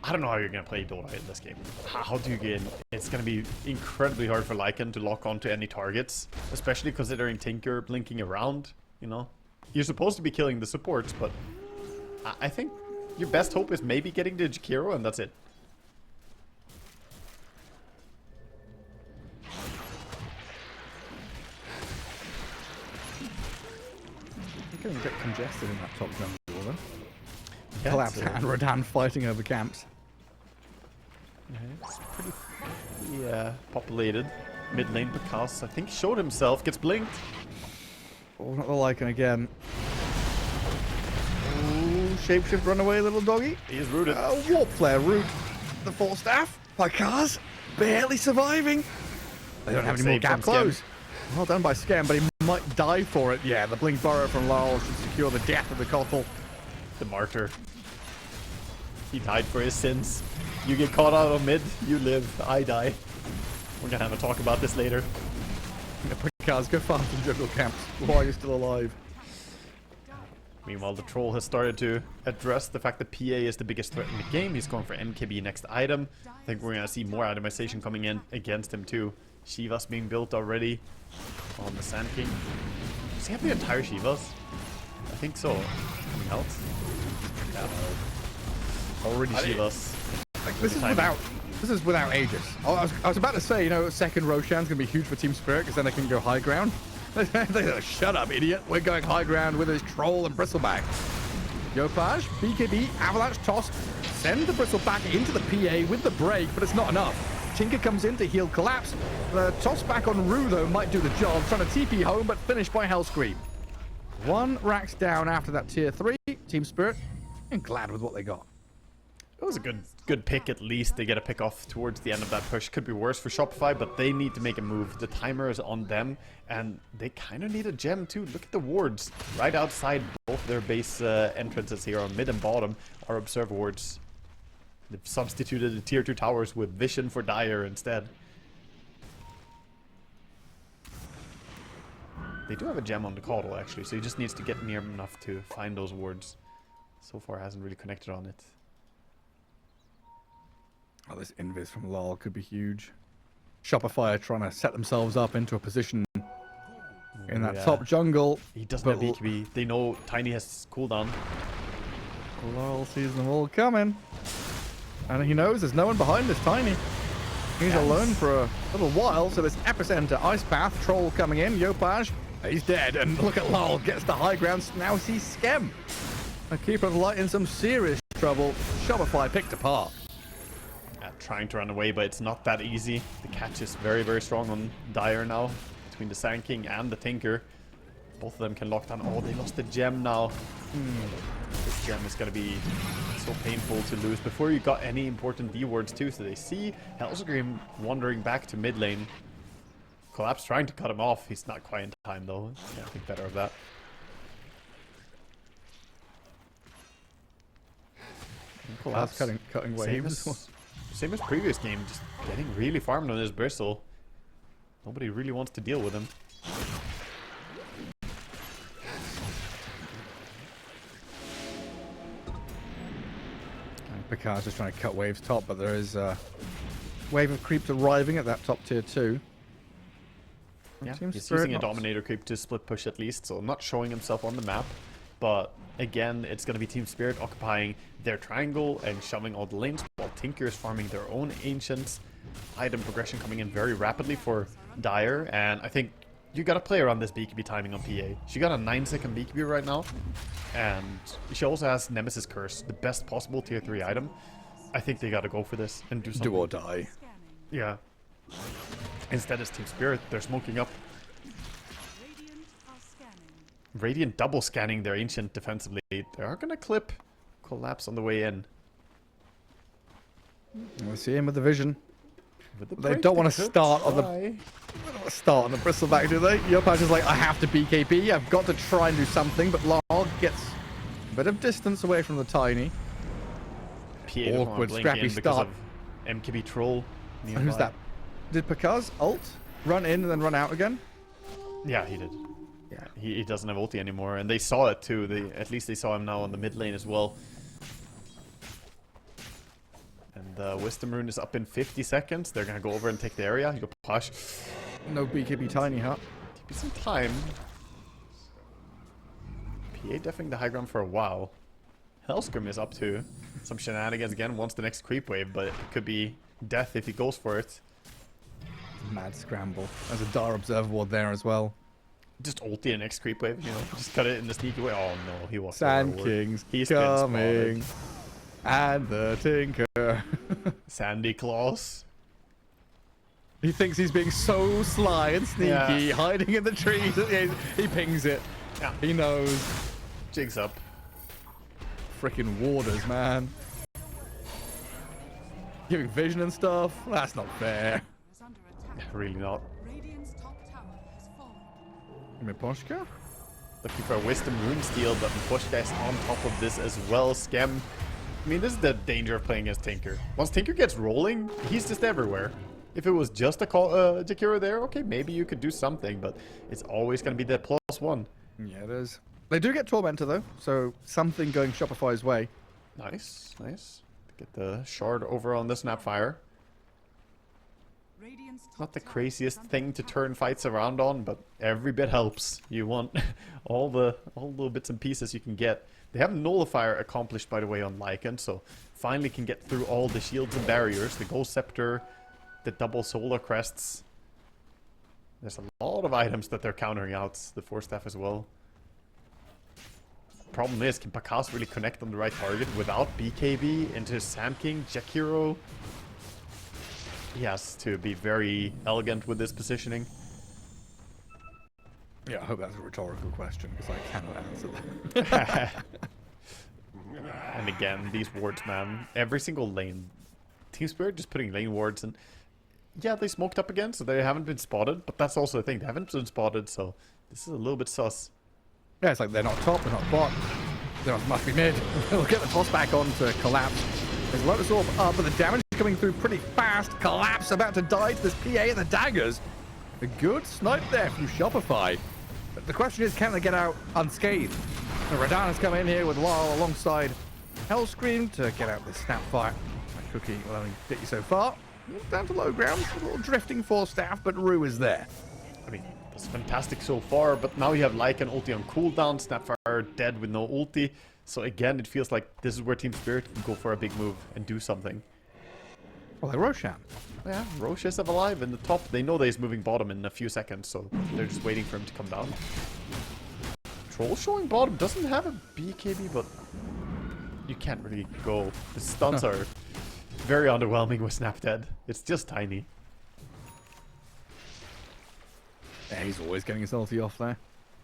I don't know how you're gonna play Dota in this game. How do you get in? It's gonna be incredibly hard for Lycan to lock onto any targets, especially considering Tinker blinking around. You know, you're supposed to be killing the supports, but I think your best hope is maybe getting the Jakiro, and that's it. You're going to get congested in that top jungle, then. Yeah, Collapse it's, and Radan fighting over camps. it's pretty populated. Mid lane Picasso, I think, showed himself, gets blinked. Oh, not the Lycan again. Ooh, shapeshift runaway little doggy. He is rooted. Warp flare root. The full staff. By cars. Barely surviving. They don't have any more Save gap from Skem. close. Well done by Skem, but he might die for it. Yeah, the blink burrow from Lowell should secure the death of the Kothel. The martyr. He died for his sins. You get caught out on mid, you live, I die. We're gonna have a talk about this later. Cars, go farm some jungle camps while you're still alive. Meanwhile, the troll has started to address the fact that PA is the biggest threat in the game. He's going for NKB next item. I think we're gonna see more itemization coming in against him too. Shivas being built already on the Sand King. Does he have the entire Shivas? I think so. Coming out. Yeah. Already Shivas. Like, this is without Aegis. I was about to say, you know, second Roshan's gonna be huge for Team Spirit because then they can go high ground. They said, shut up, idiot. We're going high ground with his troll and Bristleback. Yopaj, BKB, Avalanche toss, send the Bristleback into the PA with the break, but it's not enough. Tinker comes in to heal Collapse. The toss back on Rue, though, might do the job, trying to TP home, but finished by Hellscream. 1 Rax down after that tier 3. Team Spirit, and glad with what they got. It was a good pick at least. They get a pick off towards the end of that push. Could be worse for Shopify, but they need to make a move. The timer is on them, and they kind of need a gem too. Look at the wards right outside both their base entrances here on mid and bottom are observer wards. They've substituted the tier 2 towers with vision for Dire instead. They do have a gem on the Caudal, actually, so he just needs to get near enough to find those wards. So far, hasn't really connected on it. Oh, this invis from LOL could be huge. Shopify are trying to set themselves up into a position in that top jungle. He doesn't have BKB. They know Tiny has cooldown. LOL sees them all coming. And he knows there's no one behind this Tiny. He's alone for a little while, so this Epicenter, Ice Path, Troll coming in, Yopaj, he's dead. And look at LOL, gets the high ground, now sees Skem. A Keeper of the Light in some serious trouble. Shopify picked apart. Trying to run away, but it's not that easy. The catch is very, very strong on Dire now, between the Sand King and the Tinker. Both of them can lock down. Oh, they lost the gem now. This gem is going to be so painful to lose before you got any important D wards too. So they see Hellscream wandering back to mid lane. Collapse trying to cut him off. He's not quite in time though. Can't think better of that. Collapse cutting waves. Same as previous game, just getting really farmed on his bristle. Nobody really wants to deal with him. Picard's just trying to cut waves top, but there is a wave of creeps arriving at that top tier 2. Yeah, he's using a Dominator creep to split push at least, so not showing himself on the map. But again, it's going to be Team Spirit occupying their triangle and shoving all the lanes, while Tinker is farming their own Ancients. Item progression coming in very rapidly for Dire, and I think you got to play around this BKB timing on PA. She got a 9-second BKB right now, and she also has Nemesis Curse, the best possible tier 3 item. I think they got to go for this and do something. Do or die. Yeah. Instead, it's Team Spirit. They're smoking up. Radiant double scanning their Ancient defensively. They are going to clip Collapse on the way in. We see him with the vision. They don't want to start on the bristleback, do they? Yopaj is like, I have to BKB. I've got to try and do something, but Log gets a bit of distance away from the Tiny. PA Awkward, scrappy start. MKB Troll. Nearby. Who's that? Did Picard's ult run in and then run out again? Yeah, he did. Yeah, he doesn't have ulti anymore, and they saw it too. At least they saw him now on the mid lane as well. And the Wisdom Rune is up in 50 seconds. They're gonna go over and take the area. You go push. No BKB Tiny, huh? Give me some time. PA defing the high ground for a while. Hellscream is up to some shenanigans again. Wants the next creep wave, but it could be death if he goes for it. Mad scramble. There's a Dar Observer Ward there as well. Just ulti the next creep wave, you know. Just cut it in the sneaky way. Oh no, he was Sand King's He's coming. And the Tinker. Sandy Claus. He thinks he's being so sly and sneaky, hiding in the trees. He pings it. Yeah. He knows. Jigs up. Freaking warders, man. Giving vision and stuff. That's not fair. Really not. Miposhka? Looking for a Wisdom Rune steal, but Miposhka is on top of this as well. Skem. I mean, this is the danger of playing as Tinker. Once Tinker gets rolling, he's just everywhere. If it was just a Jakiro there, okay, maybe you could do something, but it's always going to be that +1. Yeah, it is. They do get Tormentor, though, so something going Shopify's way. Nice, nice. Get the shard over on the Snapfire. Not the craziest thing to turn fights around on, but every bit helps. You want all the little bits and pieces you can get. They have Nullifier accomplished, by the way, on Lycan, so finally can get through all the shields and barriers. The Ghost Scepter, the double Solar Crests. There's a lot of items that they're countering out. The Force Staff as well. Problem is, can Pakas really connect on the right target without BKB into Sand King, Jakiro? He has to be very elegant with this positioning. Yeah, I hope that's a rhetorical question, because I cannot answer that. And again, these wards, man. Every single lane. Team Spirit just putting lane wards, and yeah, they smoked up again, so they haven't been spotted, but that's also a thing. They haven't been spotted, so this is a little bit sus. Yeah, it's like they're not top, they're not bot. They must be mid. They'll get the toss back on to Collapse. There's Lotus Orb up, but the damage is coming through pretty fast. Collapse about to die to this PA and the daggers. A good snipe there from Shopify. But the question is, can they get out unscathed? Radan has come in here with Lyle alongside Hellscream to get out this Snapfire. That Cookie will only get you so far. Down to low ground, a little drifting for staff, but Rue is there. I mean, that's fantastic so far, but now you have Lycan ulti on cooldown, Snapfire dead with no ulti. So again, it feels like this is where Team Spirit can go for a big move and do something. Well, like Roshan. Yeah, Roche is alive in the top. They know that he's moving bottom in a few seconds, so they're just waiting for him to come down. Troll showing bottom doesn't have a BKB, but you can't really go. The stuns are very underwhelming with Snap dead. It's just tiny. Yeah, he's always getting his ulti off there.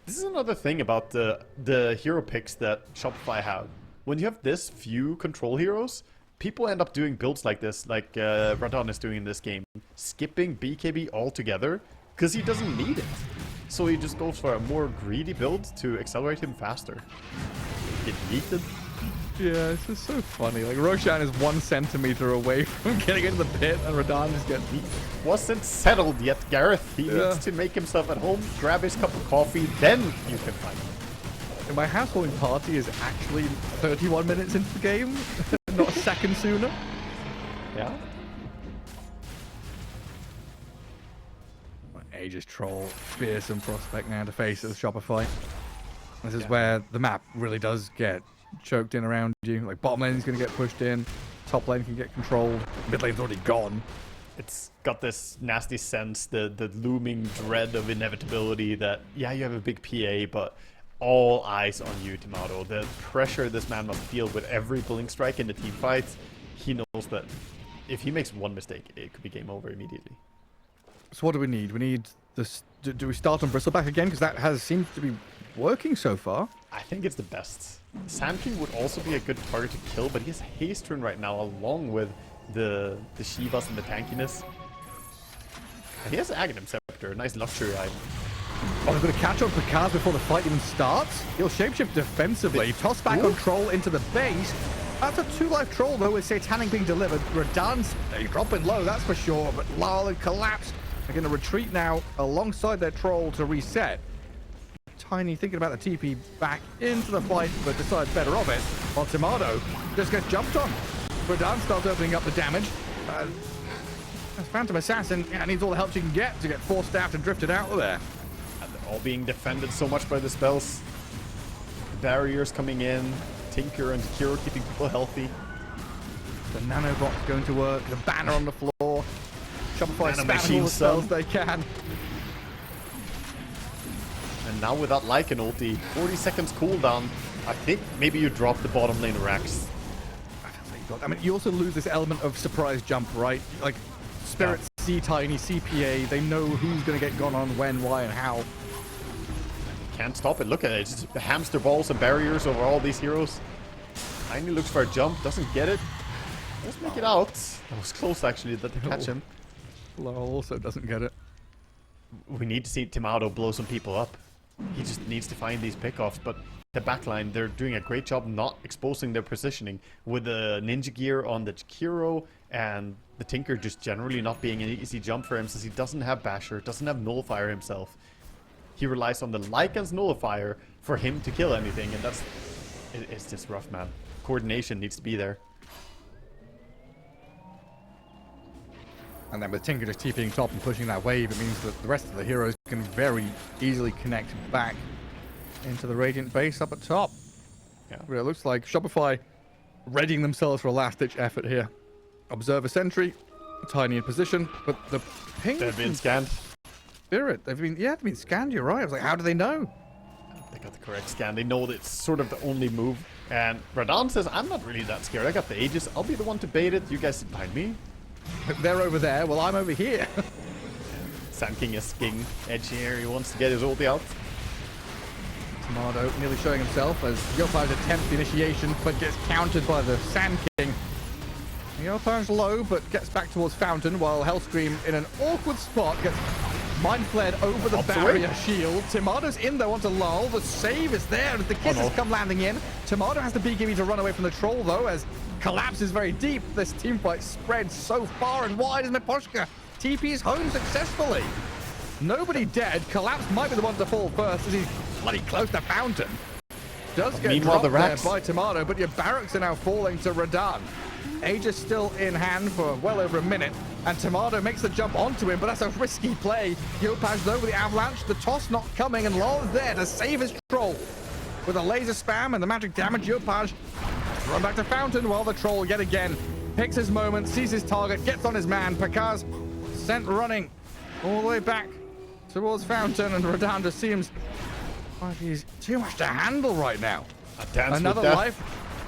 This is another thing about the hero picks that Shopify have. When you have this few control heroes, people end up doing builds like this, like Radon is doing in this game. Skipping BKB altogether, because he doesn't need it. So he just goes for a more greedy build to accelerate him faster. Get yeeted. Yeah, it's just so funny. Like, Roshan is 1 centimeter away from getting into the pit, and Radon just gets... He wasn't settled yet, Gareth. He needs to make himself at home, grab his cup of coffee, then you can find him. My housewarming party is actually 31 minutes into the game, not a second sooner. Yeah. Aegis Troll, fearsome prospect now to face at the Shopify. This is where the map really does get choked in around you. Like, bottom lane is going to get pushed in, top lane can get controlled, mid lane's already gone. It's got this nasty sense, the looming dread of inevitability that, yeah, you have a big PA, but all eyes on you, Timado. The pressure this man must feel with every blink strike in the team fights. He knows that if he makes one mistake, it could be game over immediately. So what do we need? We need this. Do we start on Bristleback again? Because that has seemed to be working so far. I think it's the best. Sand King would also be a good target to kill, but he has haste rune right now along with the Shivas and the tankiness. And he has Aghanim Scepter, a nice luxury item. Oh, they're going to catch up to Kaz before the fight even starts. He'll shapeshift defensively. Toss back on Troll into the base. That's a 2-life Troll, though, with Satanic being delivered. Radan's dropping low, that's for sure. But Lyle had collapsed. They're going to retreat now alongside their Troll to reset. Tiny thinking about the TP back into the fight, but decides better of it. While Timado just gets jumped on. Radan starts opening up the damage. Phantom Assassin needs all the help she can get to get forced out and drifted out of there. And they're all being defended so much by the spells. Barriers coming in. Tinker and Kiro keeping people healthy. The nanobot's going to work. The banner on the floor. Shopify spamming all the spells they can. And now without Lycan ulti, 40 seconds cooldown. I think maybe you drop the bottom lane Rax. I mean, you also lose this element of surprise jump, right? Like, Spirits see Tiny, CPA, they know who's going to get gone on, when, why, and how. Can't stop it. Look at it. It's just hamster balls and barriers over all these heroes. Tiny looks for a jump, doesn't get it. Let's make it out. That was close, actually, that to catch him. Lyle also doesn't get it. We need to see Timado blow some people up. He just needs to find these pickoffs, but the backline, they're doing a great job not exposing their positioning with the ninja gear on the Kiro and the Tinker just generally not being an easy jump for him since he doesn't have Basher, doesn't have Nullifier himself. He relies on the Lycan's Nullifier for him to kill anything, and it's just rough, man. Coordination needs to be there. And then with Tinker just TPing top and pushing that wave, it means that the rest of the heroes can very easily connect back into the Radiant base up at top. Yeah. It looks like Shopify readying themselves for a last-ditch effort here. Observer sentry, Tiny in position, but the ping... They've been scanned. Spirit, they've been scanned, you're right. I was like, how do they know? They got the correct scan. They know that it's sort of the only move. And Radan says, I'm not really that scared. I got the Aegis. I'll be the one to bait it. You guys sit behind me. They're over there, well, I'm over here. Sand King is king edge here. He wants to get his ulti out. Timado nearly showing himself as Yopine's attempts the initiation, but gets countered by the Sand King. Yopine's low, but gets back towards Fountain, while Hellscream in an awkward spot gets mind flared over the barrier shield. Timado's in there onto Lyle. The save is there as the kisses come landing in. Timado has the BKB to run away from the Troll, though, as Collapse is very deep. This team fight spreads so far and wide as Miposhka TP's home successfully. Nobody dead. Collapse might be the one to fall first as he's bloody close to Fountain. Does get Meanwhile, dropped the there racks by Tomato, but your barracks are now falling to Radan. Age is still in hand for well over a minute, and Tomato makes the jump onto him, but that's a risky play. Yopaj, though, with the avalanche, the toss not coming, and Lol is there to save his troll. With a laser spam and the magic damage, Yopaj run back to Fountain while the troll yet again picks his moment, sees his target, gets on his man. Pakaz sent running all the way back towards Fountain, and Radan just seems like he's too much to handle right now. Another life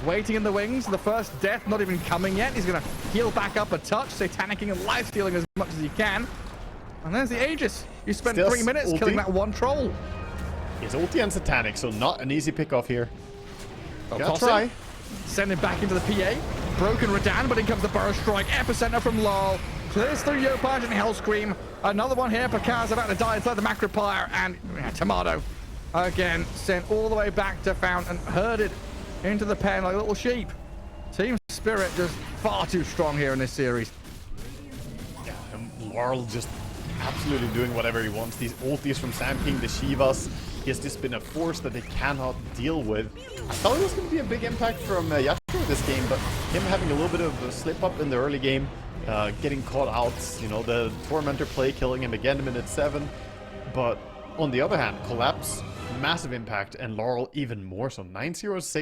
waiting in the wings. The first death not even coming yet. He's going to heal back up a touch, satanicking and life stealing as much as he can. And there's the Aegis. You spent 3 minutes killing that one troll. It's ulti and satanic, so not an easy pick off here. Gotta try. Send him back into the PA. Broken Radan, but in comes the Burrow Strike. Epicenter from Lol. Clears through Yopaj and Hellscream. Another one here. Pakaz about to die inside the Macropire. And Tomato again sent all the way back to Fountain. Herded into the pen like little sheep. Team Spirit just far too strong here in this series. Yeah, and Laurel just absolutely doing whatever he wants. These ultis from Sand King, the Shivas, he has just been a force that they cannot deal with. I thought it was going to be a big impact from Yasuo this game, but him having a little bit of a slip up in the early game, getting caught out, you know, the Tormentor play killing him again in minute 7. But on the other hand, Collapse, massive impact, and Laurel even more so. 906